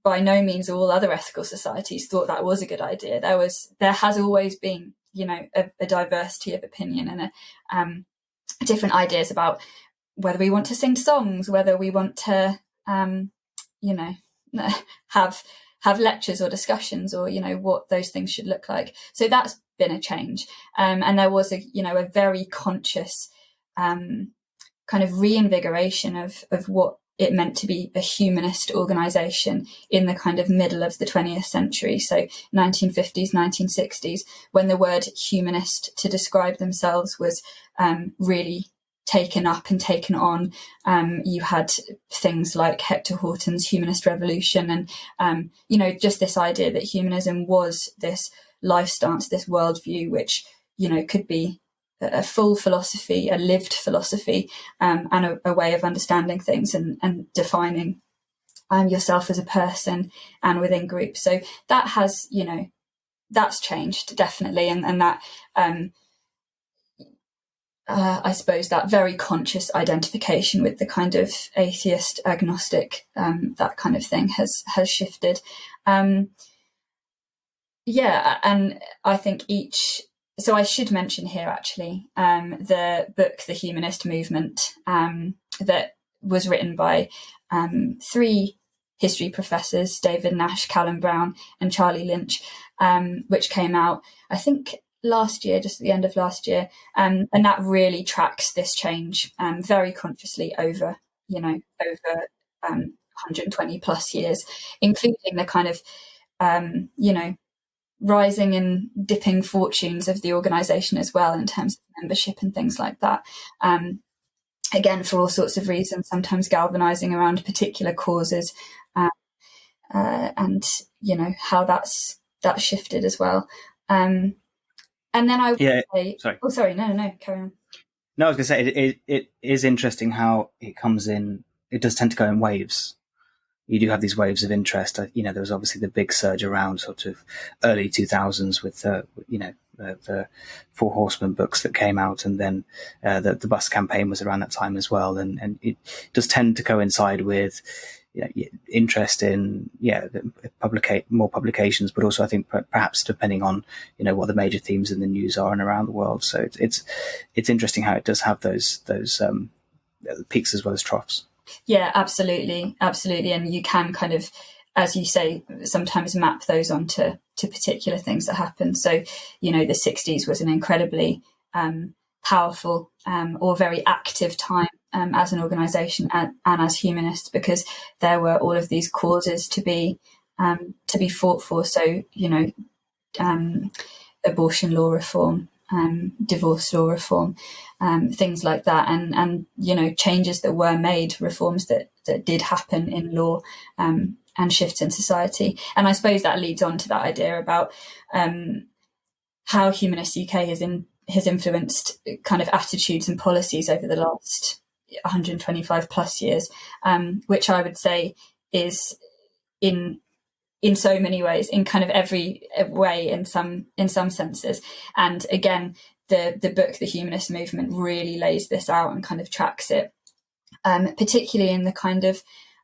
by no means all other ethical societies thought that was a good idea. There has always been, a diversity of opinion and different ideas about whether we want to sing songs, whether we want to, have lectures or discussions, or, what those things should look like. So that's been a change. And there was a very conscious kind of reinvigoration of what it meant to be a humanist organisation in the kind of middle of the 20th century, so 1950s, 1960s, when the word humanist to describe themselves was really taken up and taken on. You had things like Hector Horton's Humanist Revolution, and just this idea that humanism was this life stance, this worldview, which could be a full philosophy, a lived philosophy, and a way of understanding things and defining yourself as a person and within groups. So that has, that's changed definitely, and that I suppose that very conscious identification with the kind of atheist, agnostic, that kind of thing has shifted. And I think so I should mention here, actually, the book, The Humanist Movement, that was written by 3 history professors, David Nash, Callum Brown and Charlie Lynch, which came out, I think, last year, just at the end of last year. And that really tracks this change very consciously over 120 plus years, including the kind of, rising and dipping fortunes of the organisation as well, in terms of membership and things like that. Again, for all sorts of reasons, sometimes galvanising around particular causes, and how that's shifted as well. And then I would say, sorry. Oh, sorry, no, carry on. No, I was going to say it is interesting how it comes in. It does tend to go in waves. You do have these waves of interest. There was obviously the big surge around sort of early 2000s with, the Four Horsemen books that came out, and then the bus campaign was around that time as well, and it does tend to coincide with interest in more publications, but also I think perhaps depending on what the major themes in the news are and around the world. So it's interesting how it does have those peaks as well as troughs. Yeah, absolutely, and you can kind of, as you say, sometimes map those onto particular things that happen. So the 60s was an incredibly powerful or very active time as an organisation and as humanists, because there were all of these causes to be fought for. So abortion law reform, divorce law reform, things like that, and changes that were made, reforms that did happen in law, and shifts in society. And I suppose that leads on to that idea about how Humanist UK has influenced kind of attitudes and policies over the last 125 plus years, which I would say is in so many ways, in kind of every way, in some senses. And again, the book, The Humanist Movement, really lays this out and kind of tracks it, particularly in the kind of,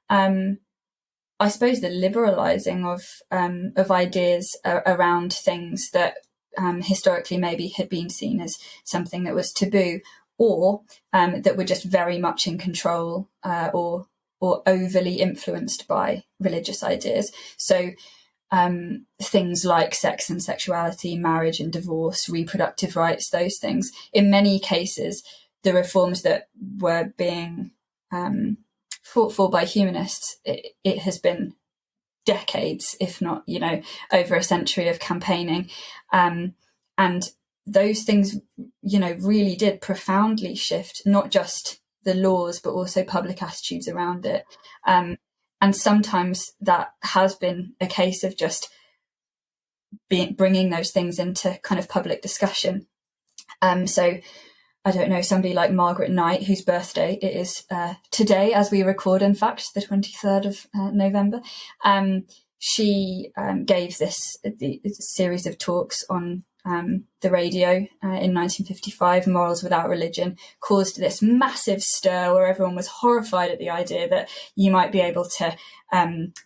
I suppose, the liberalising of ideas around things that historically maybe had been seen as something that was taboo, or that were just very much in control or overly influenced by religious ideas. So things like sex and sexuality, marriage and divorce, reproductive rights, those things. In many cases, the reforms that were being fought for by humanists, it has been decades, if not, over a century of campaigning. And those things, really did profoundly shift not just the laws, but also public attitudes around it. And sometimes that has been a case of just bringing those things into kind of public discussion. So I don't know, somebody like Margaret Knight, whose birthday it is today as we record, in fact, the 23rd of November. She gave this series of talks on the radio in 1955, Morals Without Religion, caused this massive stir where everyone was horrified at the idea that you might be able to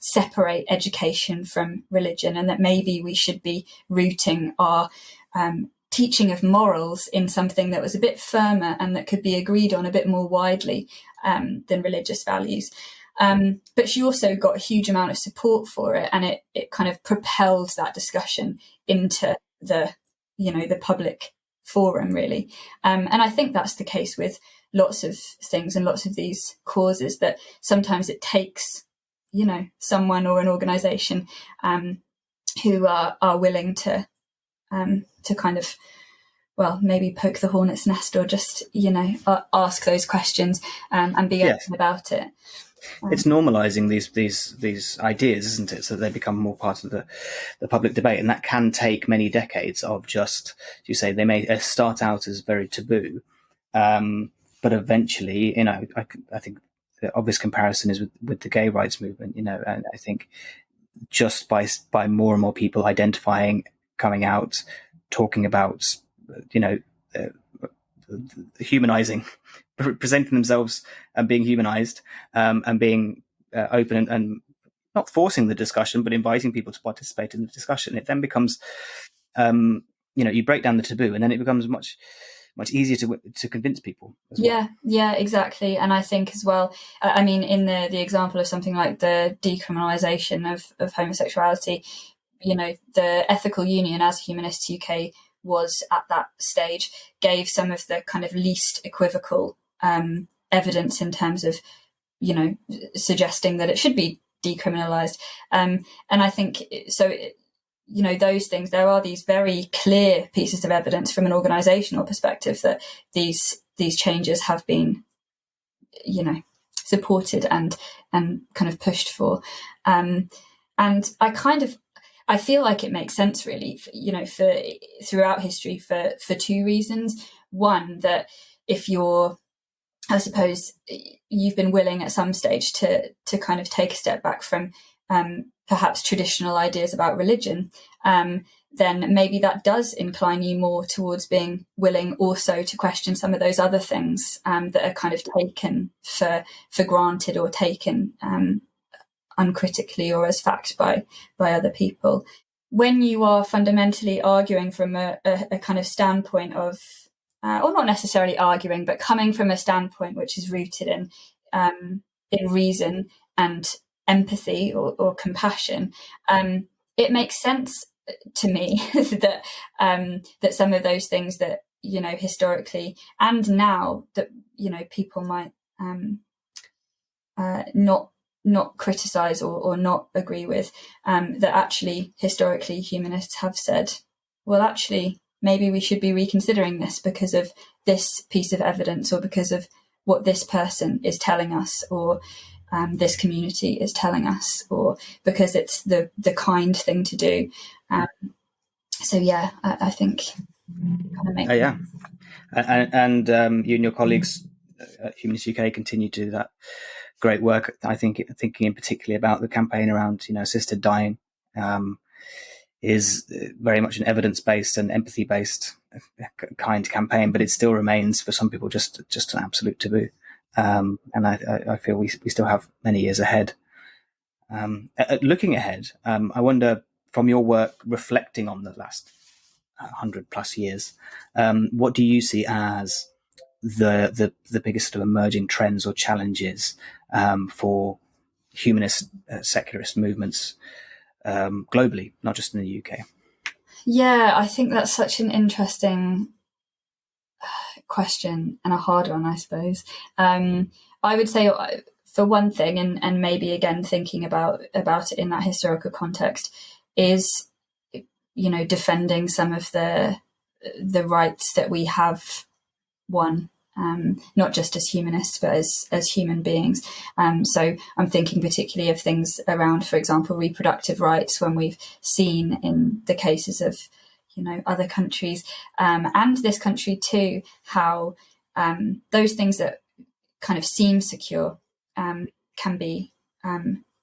separate education from religion, and that maybe we should be rooting our teaching of morals in something that was a bit firmer and that could be agreed on a bit more widely than religious values. But she also got a huge amount of support for it, and it kind of propelled that discussion into the public forum, really. And I think that's the case with lots of things and lots of these causes, that sometimes it takes, someone or an organisation who are willing to kind of, well, maybe poke the hornet's nest, or just, ask those questions and be open about it. It's normalising these ideas, isn't it? So they become more part of the public debate, and that can take many decades of just, as you say, they may start out as very taboo, but eventually, I think the obvious comparison is with the gay rights movement, and I think just by more and more people identifying, coming out, talking about, humanizing, presenting themselves and being humanized, and being open and not forcing the discussion, but inviting people to participate in the discussion. It then becomes, you break down the taboo, and then it becomes much easier to convince people as well. Yeah, exactly. And I think as well, I mean, in the example of something like the decriminalisation of homosexuality, the Ethical Union, as Humanist UK was at that stage, gave some of the kind of least equivocal evidence in terms of, suggesting that it should be decriminalised. And I think so. Those things, there are these very clear pieces of evidence from an organisational perspective that these changes have been, supported and kind of pushed for. And I feel like it makes sense, really, for throughout history for two reasons. One, that if I suppose you've been willing at some stage to kind of take a step back from perhaps traditional ideas about religion, then maybe that does incline you more towards being willing also to question some of those other things that are kind of taken for granted or taken uncritically or as fact by other people. When you are fundamentally arguing from a kind of standpoint of, or not necessarily arguing, but coming from a standpoint which is rooted in reason and empathy or compassion, it makes sense to me that that some of those things that, you know, historically and now that, you know, people might not criticize or not agree with, that actually historically humanists have said, well, actually maybe we should be reconsidering this because of this piece of evidence, or because of what this person is telling us, or this community is telling us, or because it's the kind thing to do. So yeah, I think kind of makes sense. And you and your colleagues at Humanist UK continue to do that great work. I think thinking in particularly about the campaign around, you know, assisted dying, is very much an evidence-based and empathy-based kind campaign, but it still remains for some people just an absolute taboo. And I feel we still have many years ahead. Looking ahead, I wonder, from your work reflecting on the last 100 plus years, what do you see as the biggest sort of emerging trends or challenges for humanist secularist movements globally, not just in the UK? Yeah, I think that's such an interesting question, and a hard one, I suppose. I would say, for one thing, and maybe again thinking about it in that historical context, is, you know, defending some of the rights that we have won, not just as humanists, but as human beings. So I'm thinking particularly of things around, for example, reproductive rights, when we've seen in the cases of, you know, other countries, and this country too, how those things that kind of seem secure can be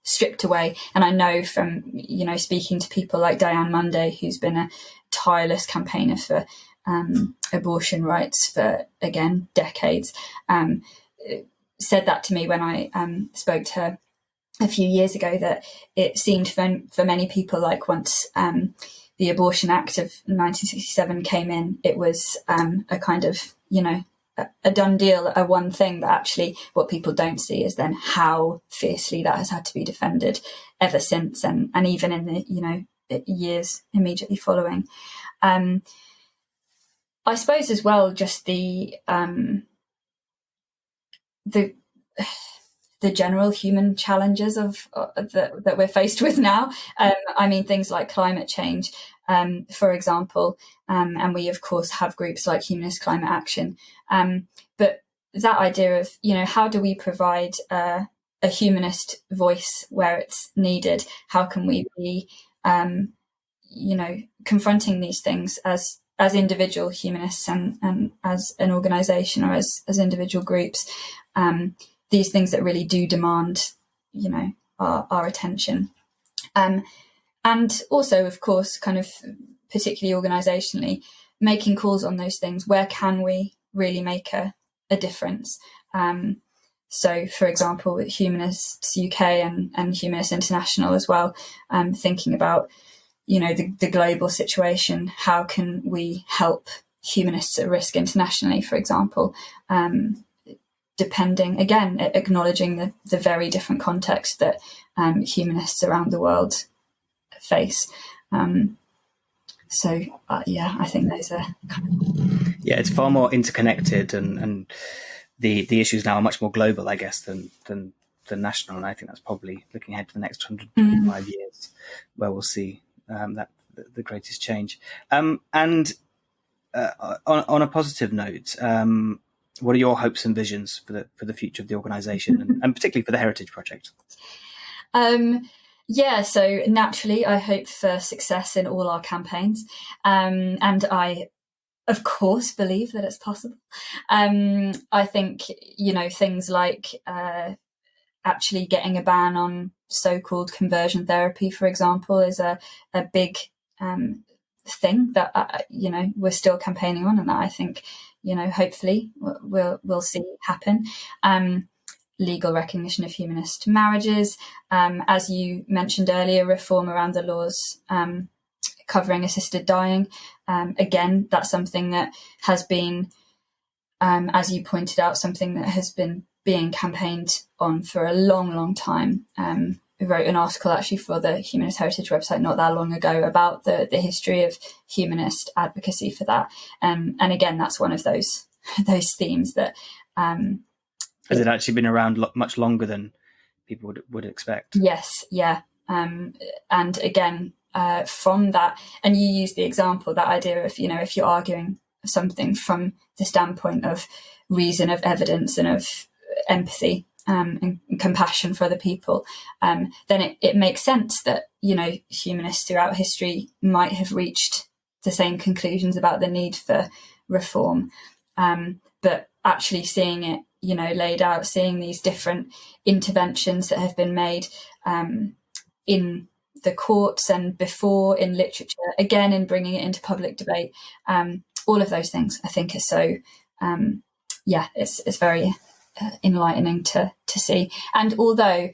stripped away. And I know from, you know, speaking to people like Diane Munday, who's been a tireless campaigner for abortion rights for, again, decades, said that to me when I spoke to her a few years ago, that it seemed for many people like once the Abortion Act of 1967 came in, it was a kind of, you know, a done deal, a one thing. But actually what people don't see is then how fiercely that has had to be defended ever since, and even in the, you know, years immediately following. I suppose as well, just the general human challenges of that we're faced with now. I mean, things like climate change, for example, and we of course have groups like Humanist Climate Action. But that idea of, you know, how do we provide a humanist voice where it's needed? How can we be, you know, confronting these things as individual humanists and as an organisation, or as individual groups? These things that really do demand, you know, our attention. And also, of course, kind of particularly organisationally, making calls on those things. Where can we really make a difference? So, for example, with Humanists UK and Humanist International as well, thinking about, you know, the global situation. How can we help humanists at risk internationally, for example? Depending, again, acknowledging the very different context that humanists around the world face. So I think those are Yeah, it's far more interconnected, and the issues now are much more global, I guess, than national. And I think that's probably, looking ahead to the next 125 years, where we'll see that the greatest change. And on a positive note, what are your hopes and visions for the future of the organisation, and particularly for the Heritage Project? So naturally, I hope for success in all our campaigns, and I, of course, believe that it's possible. I think, you know, things like actually getting a ban on so-called conversion therapy, for example, is a big thing that we're still campaigning on, and that I think hopefully we'll see happen. Legal recognition of humanist marriages, as you mentioned earlier, reform around the laws covering assisted dying. Again, that's something that has been, as you pointed out, something that has been being campaigned on for a long time. I wrote an article actually for the Humanist Heritage website not that long ago about the history of humanist advocacy for that. And again, that's one of those themes that... has it actually been around much longer than people would expect? Yes, yeah. And again, from that, and you use the example, that idea of, if you're arguing something from the standpoint of reason, of evidence, and of empathy, and compassion for other people, then it makes sense that, humanists throughout history might have reached the same conclusions about the need for reform. But actually seeing it, laid out, seeing these different interventions that have been made in the courts and before in literature, again, in bringing it into public debate, all of those things I think is so, it's very enlightening to see. And although,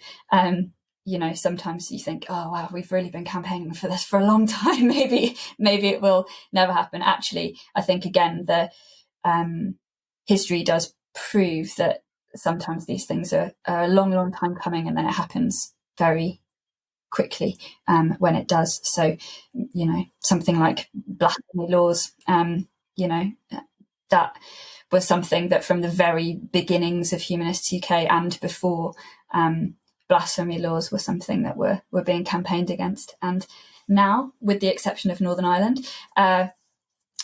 sometimes you think, oh, wow, we've really been campaigning for this for a long time, maybe it will never happen. Actually, I think, again, the history does prove that sometimes these things are a long time coming, and then it happens very quickly when it does. So, something like blasphemy laws, that was something that from the very beginnings of Humanists UK and before, blasphemy laws were something that were being campaigned against. And now, with the exception of Northern Ireland,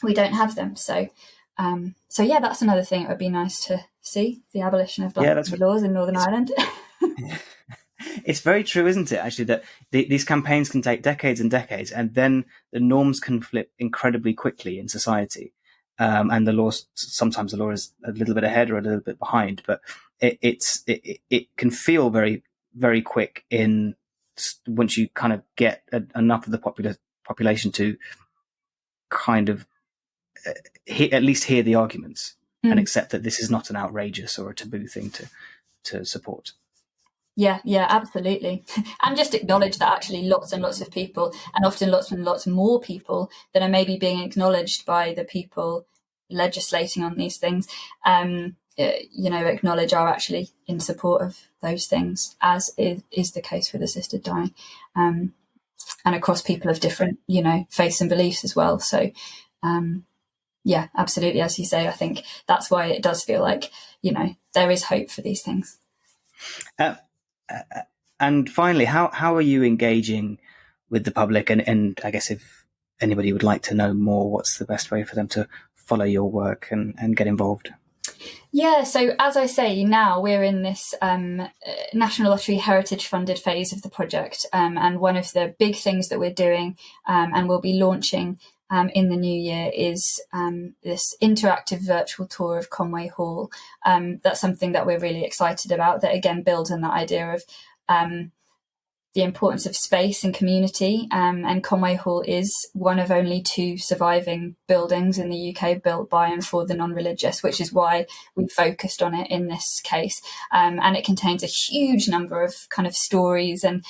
we don't have them. So that's another thing it would be nice to see, the abolition of blasphemy laws in Northern Ireland. It's very true, isn't it, actually, that these campaigns can take decades and decades, and then the norms can flip incredibly quickly in society. And sometimes the law is a little bit ahead or a little bit behind, but it can feel very, very quick once you kind of get enough of the population to kind of at least hear the arguments and accept that this is not an outrageous or a taboo thing to support. Yeah, absolutely. And just acknowledge that actually lots and lots of people, and often lots and lots more people that are maybe being acknowledged by the people legislating on these things, acknowledge are actually in support of those things, as is the case with assisted dying, and across people of different, faiths and beliefs as well. So, absolutely. As you say, I think that's why it does feel like, there is hope for these things. And finally, how are you engaging with the public? And I guess if anybody would like to know more, what's the best way for them to follow your work and get involved? Yeah, so as I say, now we're in this National Lottery Heritage funded phase of the project. And one of the big things that we're doing and we'll be launching in the new year is this interactive virtual tour of Conway Hall. That's something that we're really excited about, that again builds on that idea of the importance of space and community. And Conway Hall is one of only 2 surviving buildings in the UK built by and for the non-religious, which is why we focused on it in this case. And it contains a huge number of kind of stories and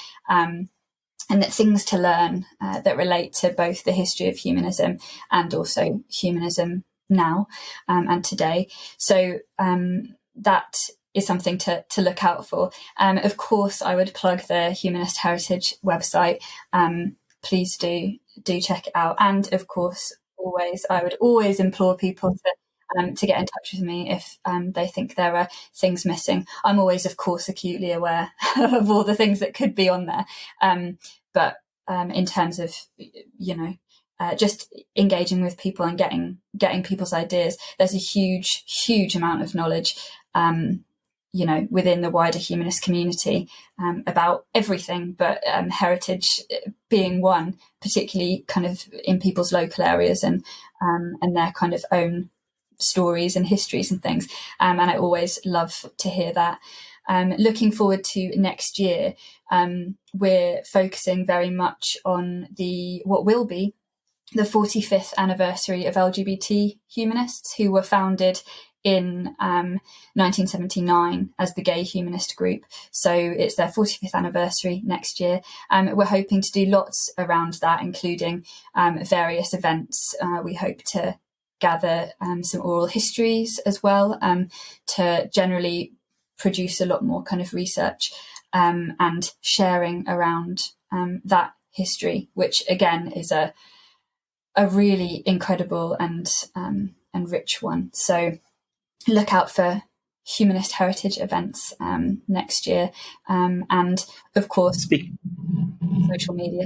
things to learn that relate to both the history of humanism and also humanism now and today. So that is something to look out for. Of course, I would plug the Humanist Heritage website. Please do check it out. And of course, I would always implore people to get in touch with me if they think there are things missing. I'm always, of course, acutely aware of all the things that could be on there. But in terms of, just engaging with people and getting people's ideas, there's a huge amount of knowledge, within the wider humanist community about everything, but heritage being one, particularly kind of in people's local areas and their kind of own stories and histories and things. And I always love to hear that. looking forward to next year, we're focusing very much on what will be the 45th anniversary of LGBT humanists, who were founded in 1979 as the Gay Humanist Group. So it's their 45th anniversary next year. We're hoping to do lots around that, including various events. We hope to gather some oral histories as well, to generally produce a lot more kind of research and sharing around that history, which again is a really incredible and rich one. So look out for Humanist Heritage events next year, and of course social media.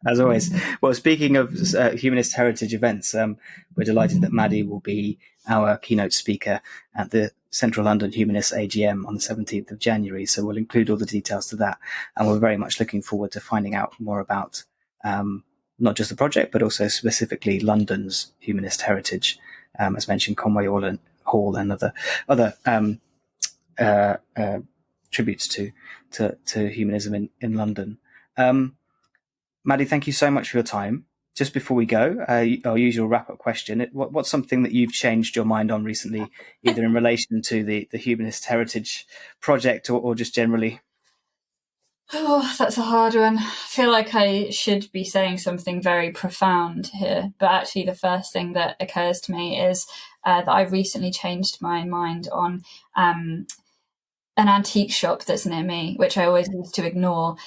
As always. Well, speaking of Humanist Heritage events, we're delighted that Maddy will be our keynote speaker at the Central London Humanists AGM on the 17th of January. So we'll include all the details to that. And we're very much looking forward to finding out more about not just the project, but also specifically London's Humanist Heritage, as mentioned, Conway Hall and other tributes to humanism in London. Maddy, thank you so much for your time. Just before we go, our usual wrap-up question. What's something that you've changed your mind on recently, either in relation to the Humanist Heritage project or just generally? Oh, that's a hard one. I feel like I should be saying something very profound here, but actually the first thing that occurs to me is that I recently changed my mind on an antique shop that's near me, which I always used to ignore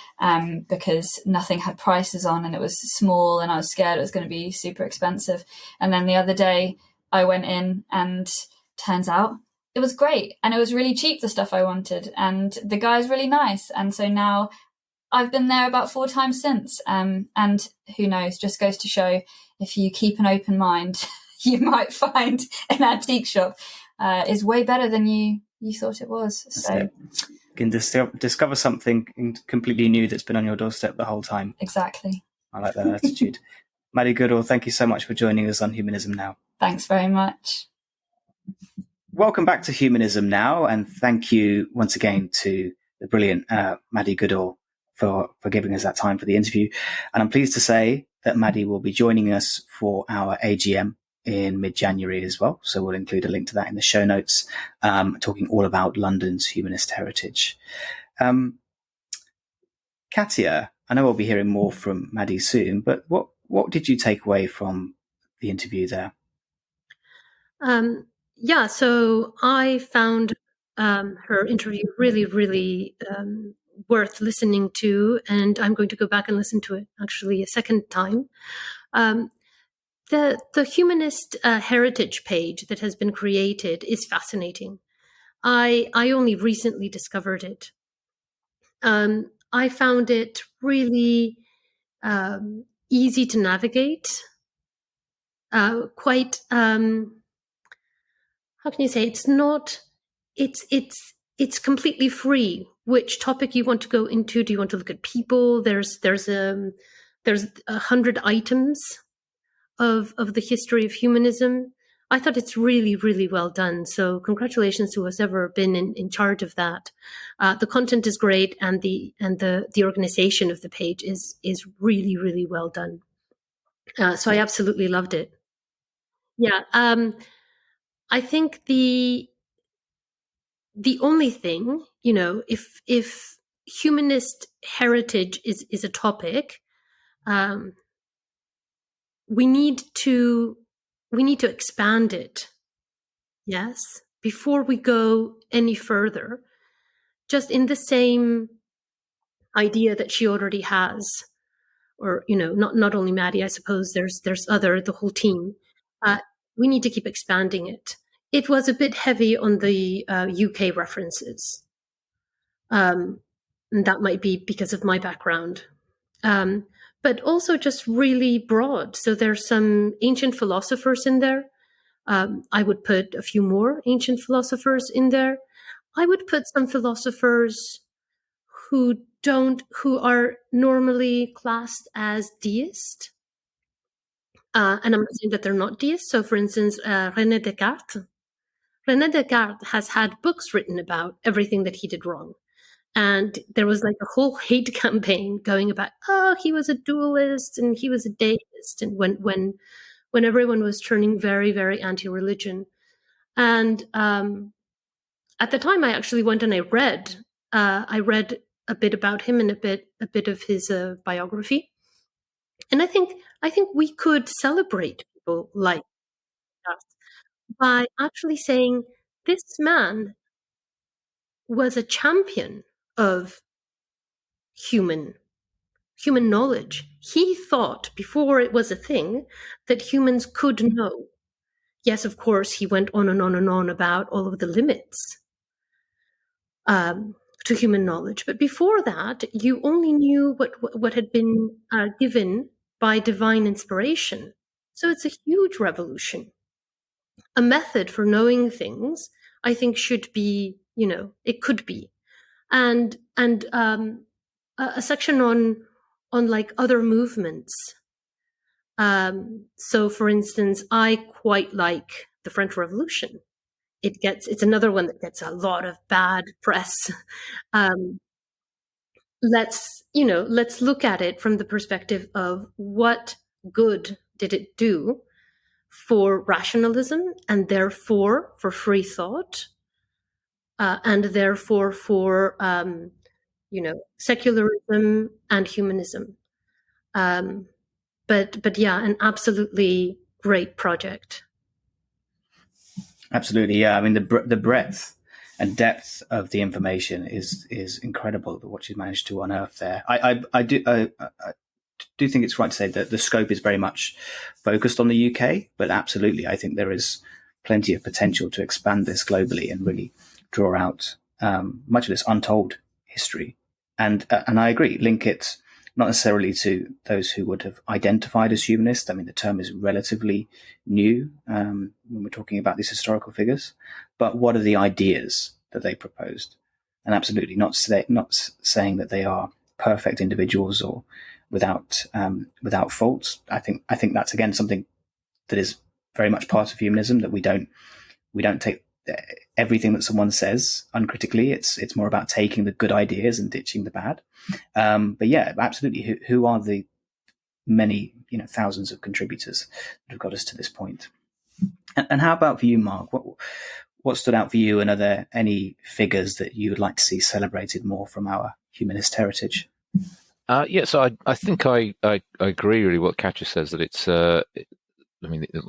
because nothing had prices on and it was small and I was scared it was going to be super expensive. And then the other day I went in and turns out it was great and it was really cheap, the stuff I wanted, and the guy's really nice. And so now I've been there about 4 times since. And who knows, just goes to show if you keep an open mind, you might find an antique shop is way better than you thought it was. So you can discover something completely new that's been on your doorstep the whole time. Exactly. I like that attitude. Maddy Goodall, thank you so much for joining us on Humanism Now. Thanks very much. Welcome back to Humanism Now, and thank you once again to the brilliant Maddy Goodall for giving us that time for the interview. And I'm pleased to say that Maddy will be joining us for our AGM in mid-January as well. So we'll include a link to that in the show notes, talking all about London's Humanist Heritage. Katia, I know we'll be hearing more from Maddy soon, but what did you take away from the interview there? So I found her interview really, really worth listening to, and I'm going to go back and listen to it actually a second time. The Humanist Heritage page that has been created is fascinating. I only recently discovered it. I found it really easy to navigate, quite how can you say, it's completely free which topic you want to go into. Do you want to look at people? There's 100 items of the history of humanism. I thought it's really, really well done. So congratulations to who's ever been in charge of that. The content is great, and the organization of the page is really, really well done. So I absolutely loved it. Yeah. I think the only thing, if humanist heritage is a topic, we need to expand it. Yes, before we go any further, just in the same idea that she already has, or not only Maddy, I suppose there's the whole team. We need to keep expanding it. It was a bit heavy on the UK references. And that might be because of my background. But also just really broad. So there's some ancient philosophers in there. I would put a few more ancient philosophers in there. I would put some philosophers who are normally classed as deist. And I'm not saying that they're not deists. So for instance, René René Descartes has had books written about everything that he did wrong. And there was like a whole hate campaign going about, oh, he was a dualist and he was a deist, and when everyone was turning very, very anti-religion. And at the time, I actually went and I read a bit about him and a bit of his biography. And I think we could celebrate people like that by actually saying this man was a champion of human knowledge. He thought, before it was a thing, that humans could know. Yes, of course, he went on and on and on about all of the limits to human knowledge. But before that, you only knew what had been given by divine inspiration. So it's a huge revolution. A method for knowing things, I think, should be, it could be. And a section on like other movements. So, for instance, I quite like the French Revolution. It's another one that gets a lot of bad press. Let's look at it from the perspective of what good did it do for rationalism, and therefore for free thought, and therefore for secularism and humanism. But yeah, an absolutely great project. Absolutely, yeah. I mean, the breadth and depth of the information is incredible. What she's managed to unearth there. I do think it's right to say that the scope is very much focused on the UK, but absolutely, I think there is plenty of potential to expand this globally and really draw out much of this untold history. And I agree, link it not necessarily to those who would have identified as humanist. I mean, the term is relatively new when we're talking about these historical figures. But what are the ideas that they proposed? And absolutely not saying that they are perfect individuals or without faults. I think that's again something that is very much part of humanism, that we don't take everything that someone says uncritically. It's more about taking the good ideas and ditching the bad. But yeah, absolutely. Who are the many, thousands of contributors that have got us to this point? And how about for you, Mark? What stood out for you, and are there any figures that you would like to see celebrated more from our humanist heritage? So I think I agree really what Katia says, that it's the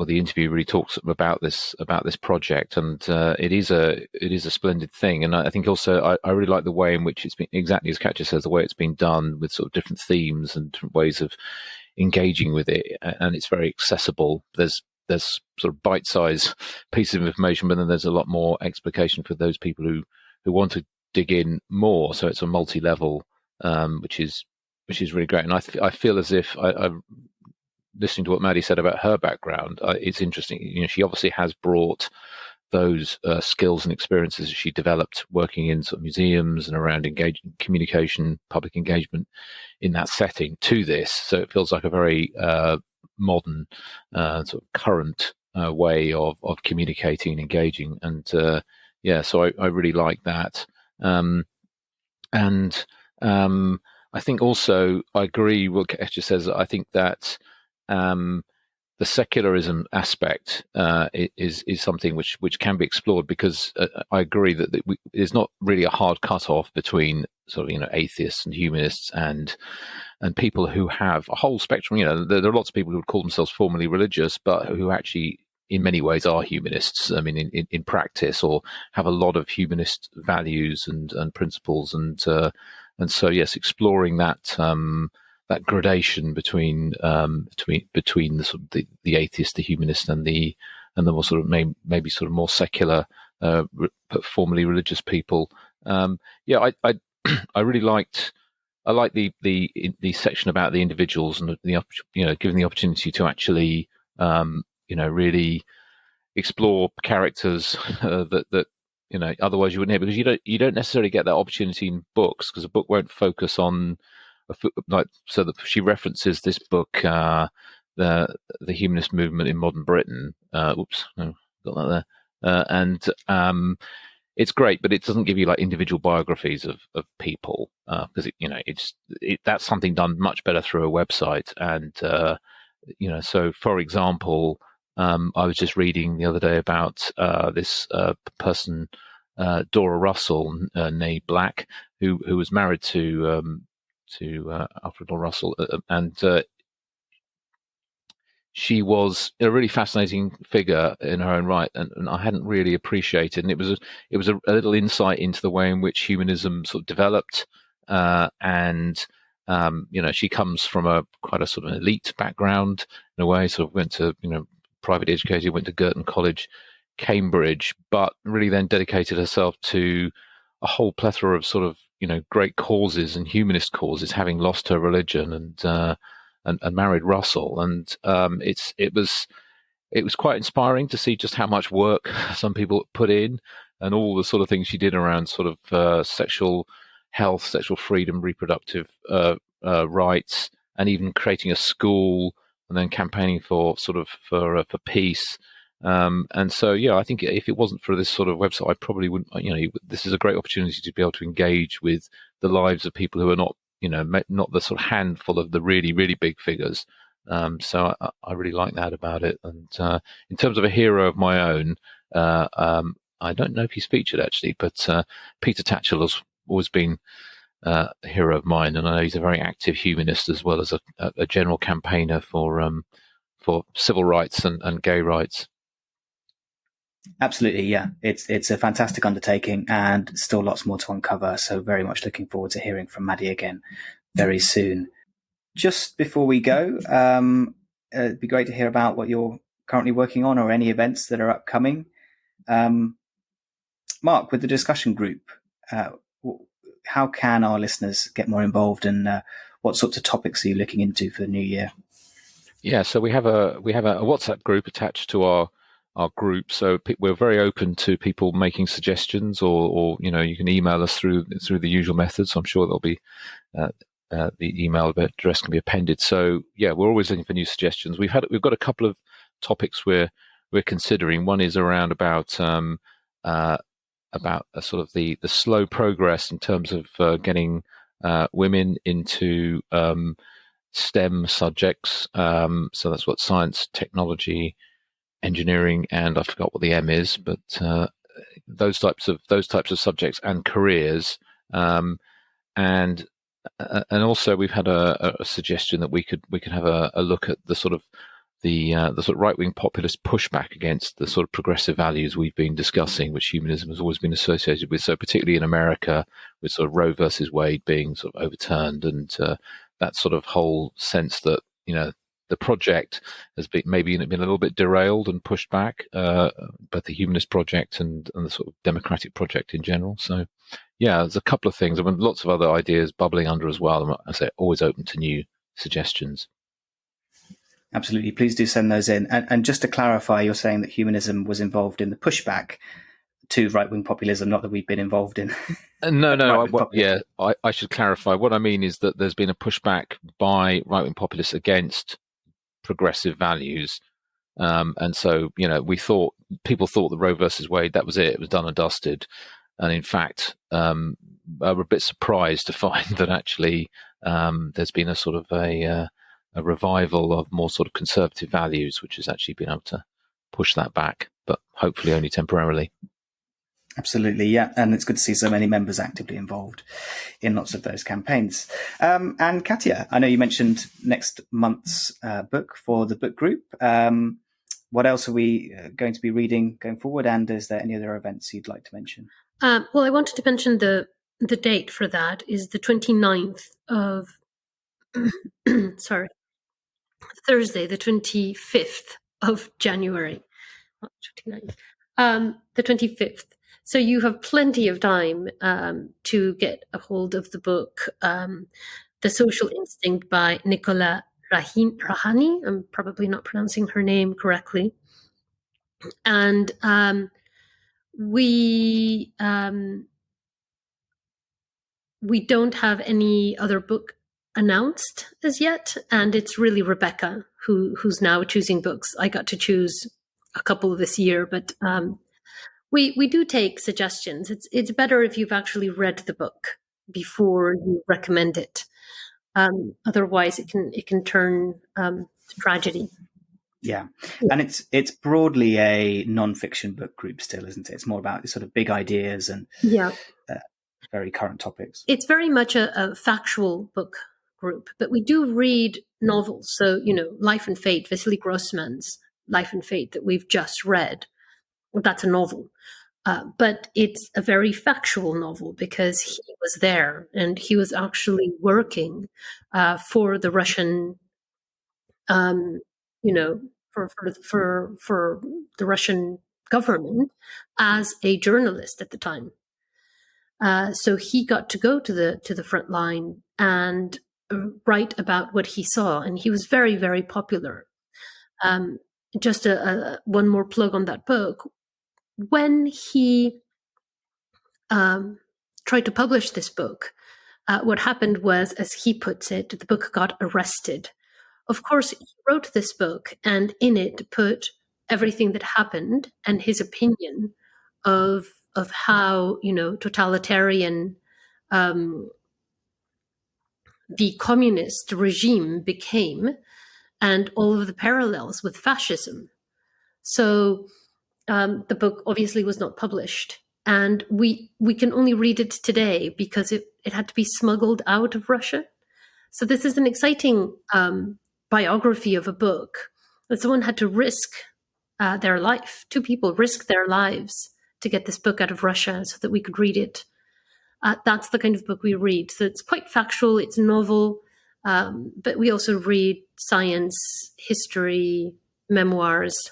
interview really talks about this project, and it is a splendid thing. And I think also I really like the way in which it's been, exactly as Katia says, the way it's been done with sort of different themes and different ways of engaging with it, and it's very accessible. There's sort of bite-sized pieces of information, but then there's a lot more explication for those people who want to dig in more. So it's a multi-level, which is really great. And I feel as if I'm listening to what Maddy said about her background. It's interesting. She obviously has brought those skills and experiences that she developed working in sort of museums and around communication, public engagement in that setting to this. So it feels like a very modern, sort of current way of communicating and engaging. And so I really like that. I think also I agree with what Katia says. I think that the secularism aspect is something which can be explored, because I agree that there's not really a hard cutoff between sort of atheists and humanists and people who have a whole spectrum. There are lots of people who would call themselves formally religious, but who actually in many ways are humanists. I mean, in practice, or have a lot of humanist values and principles, and so yes, exploring that gradation between the sort of the atheist, the humanist, and the more sort of maybe sort of more secular, formally religious people. I really liked. I like the section about the individuals and giving the opportunity to actually really explore characters that otherwise you wouldn't have, because you don't necessarily get that opportunity in books, because a book won't focus on so that she references this book, the humanist movement in modern Britain. Got that there. and it's great, but it doesn't give you like individual biographies of people, because that's something done much better through a website. And so for example, I was just reading the other day about this person, Dora Russell, née Black, who was married to Alfred Lord Russell, and she was a really fascinating figure in her own right, and I hadn't really appreciated. And it was a little insight into the way in which humanism sort of developed, and she comes from quite a sort of elite background in a way. Sort of went to private educated, went to Girton College, Cambridge, but really then dedicated herself to a whole plethora of sort of great causes and humanist causes, having lost her religion and married Russell. And it was quite inspiring to see just how much work some people put in, and all the sort of things she did around sort of sexual health, sexual freedom, reproductive rights, and even creating a school, and then campaigning for peace. And so, I think if it wasn't for this sort of website, I probably wouldn't. This is a great opportunity to be able to engage with the lives of people who are not the sort of handful of the really, really big figures. So I really like that about it. And in terms of a hero of my own, I don't know if he's featured actually, but Peter Tatchell has always been a hero of mine, and I know he's a very active humanist as well as a general campaigner for civil rights and gay rights. Absolutely, yeah. It's a fantastic undertaking, and still lots more to uncover. So very much looking forward to hearing from Maddy again very soon. Just before we go, it'd be great to hear about what you're currently working on or any events that are upcoming. Mark, with the discussion group, how can our listeners get more involved, and what sorts of topics are you looking into for the new year? Yeah, so we have a WhatsApp group attached to our group, so we're very open to people making suggestions, or you can email us through the usual methods. So I'm sure there'll be the email address can be appended. So yeah, we're always looking for new suggestions. We've got a couple of topics we're considering. One is around about sort of the slow progress in terms of getting women into STEM subjects. So that's what science, technology, engineering, and I forgot what the M is, but those types of subjects and careers, and also we've had a suggestion that we could have a look at the sort of right-wing populist pushback against the sort of progressive values we've been discussing, which humanism has always been associated with. So particularly in America, with sort of Roe versus Wade being sort of overturned, and that sort of whole sense that the project has been a little bit derailed and pushed back, both the humanist project and the sort of democratic project in general. So, yeah, there's a couple of things. I mean, lots of other ideas bubbling under as well. I say always open to new suggestions. Absolutely. Please do send those in. And just to clarify, you're saying that humanism was involved in the pushback to right-wing populism, not that we've been involved in. No. I should clarify. What I mean is that there's been a pushback by right-wing populists against progressive values, and so people thought that Roe versus Wade, that was it was done and dusted, and in fact we're a bit surprised to find that actually there's been a sort of a revival of more sort of conservative values, which has actually been able to push that back, but hopefully only temporarily. Absolutely, yeah. And it's good to see so many members actively involved in lots of those campaigns. And Katia, I know you mentioned next month's book for the book group. What else are we going to be reading going forward? And is there any other events you'd like to mention? Well, I wanted to mention the date for that is the 29th of, Thursday, the 25th of January. Not 29th. The 25th. So you have plenty of time to get a hold of the book, The Social Instinct by Nicola Rahani. I'm probably not pronouncing her name correctly. And we don't have any other book announced as yet, and it's really Rebecca who's now choosing books. I got to choose a couple this year, but We do take suggestions. It's better if you've actually read the book before you recommend it. Otherwise, it can turn to tragedy. Yeah, and it's broadly a non-fiction book group still, isn't it? It's more about sort of big ideas and very current topics. It's very much a factual book group, but we do read novels. So, Life and Fate, Vasily Grossman's Life and Fate that we've just read, that's a novel. But it's a very factual novel because he was there and he was actually working for the Russian, for the Russian government as a journalist at the time. So he got to go to the front line and write about what he saw, and he was very, very popular. Just one more plug on that book. When he tried to publish this book, what happened was, as he puts it, the book got arrested. Of course, he wrote this book and in it put everything that happened and his opinion of how, totalitarian the communist regime became and all of the parallels with fascism. So the book obviously was not published. And we can only read it today because it had to be smuggled out of Russia. So this is an exciting biography of a book that someone had to risk their life. Two people risked their lives to get this book out of Russia so that we could read it. That's the kind of book we read. So it's quite factual, it's novel, but we also read science, history, memoirs.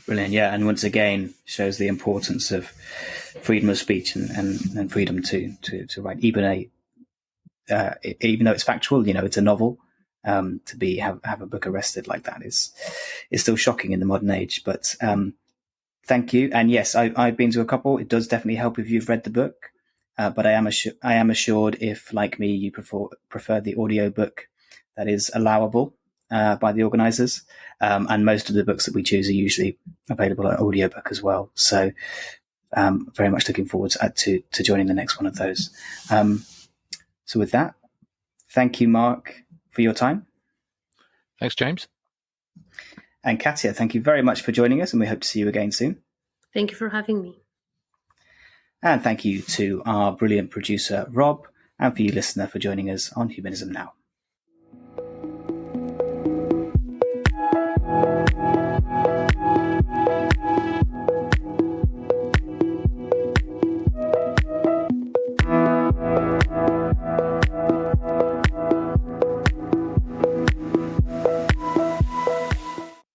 Brilliant, yeah, and once again shows the importance of freedom of speech and freedom to write, even though it's factual, it's a novel. To have a book arrested like that is still shocking in the modern age. But thank you, and yes, I've been to a couple. It does definitely help if you've read the book, but I am assured if, like me, you prefer the audio book, that is allowable by the organisers, and most of the books that we choose are usually available on audiobook as well. So very much looking forward to joining the next one of those. So with that, thank you, Mark, for your time. Thanks, James. And Katia, thank you very much for joining us, and we hope to see you again soon. Thank you for having me. And thank you to our brilliant producer, Rob, and for you, listener, for joining us on Humanism Now.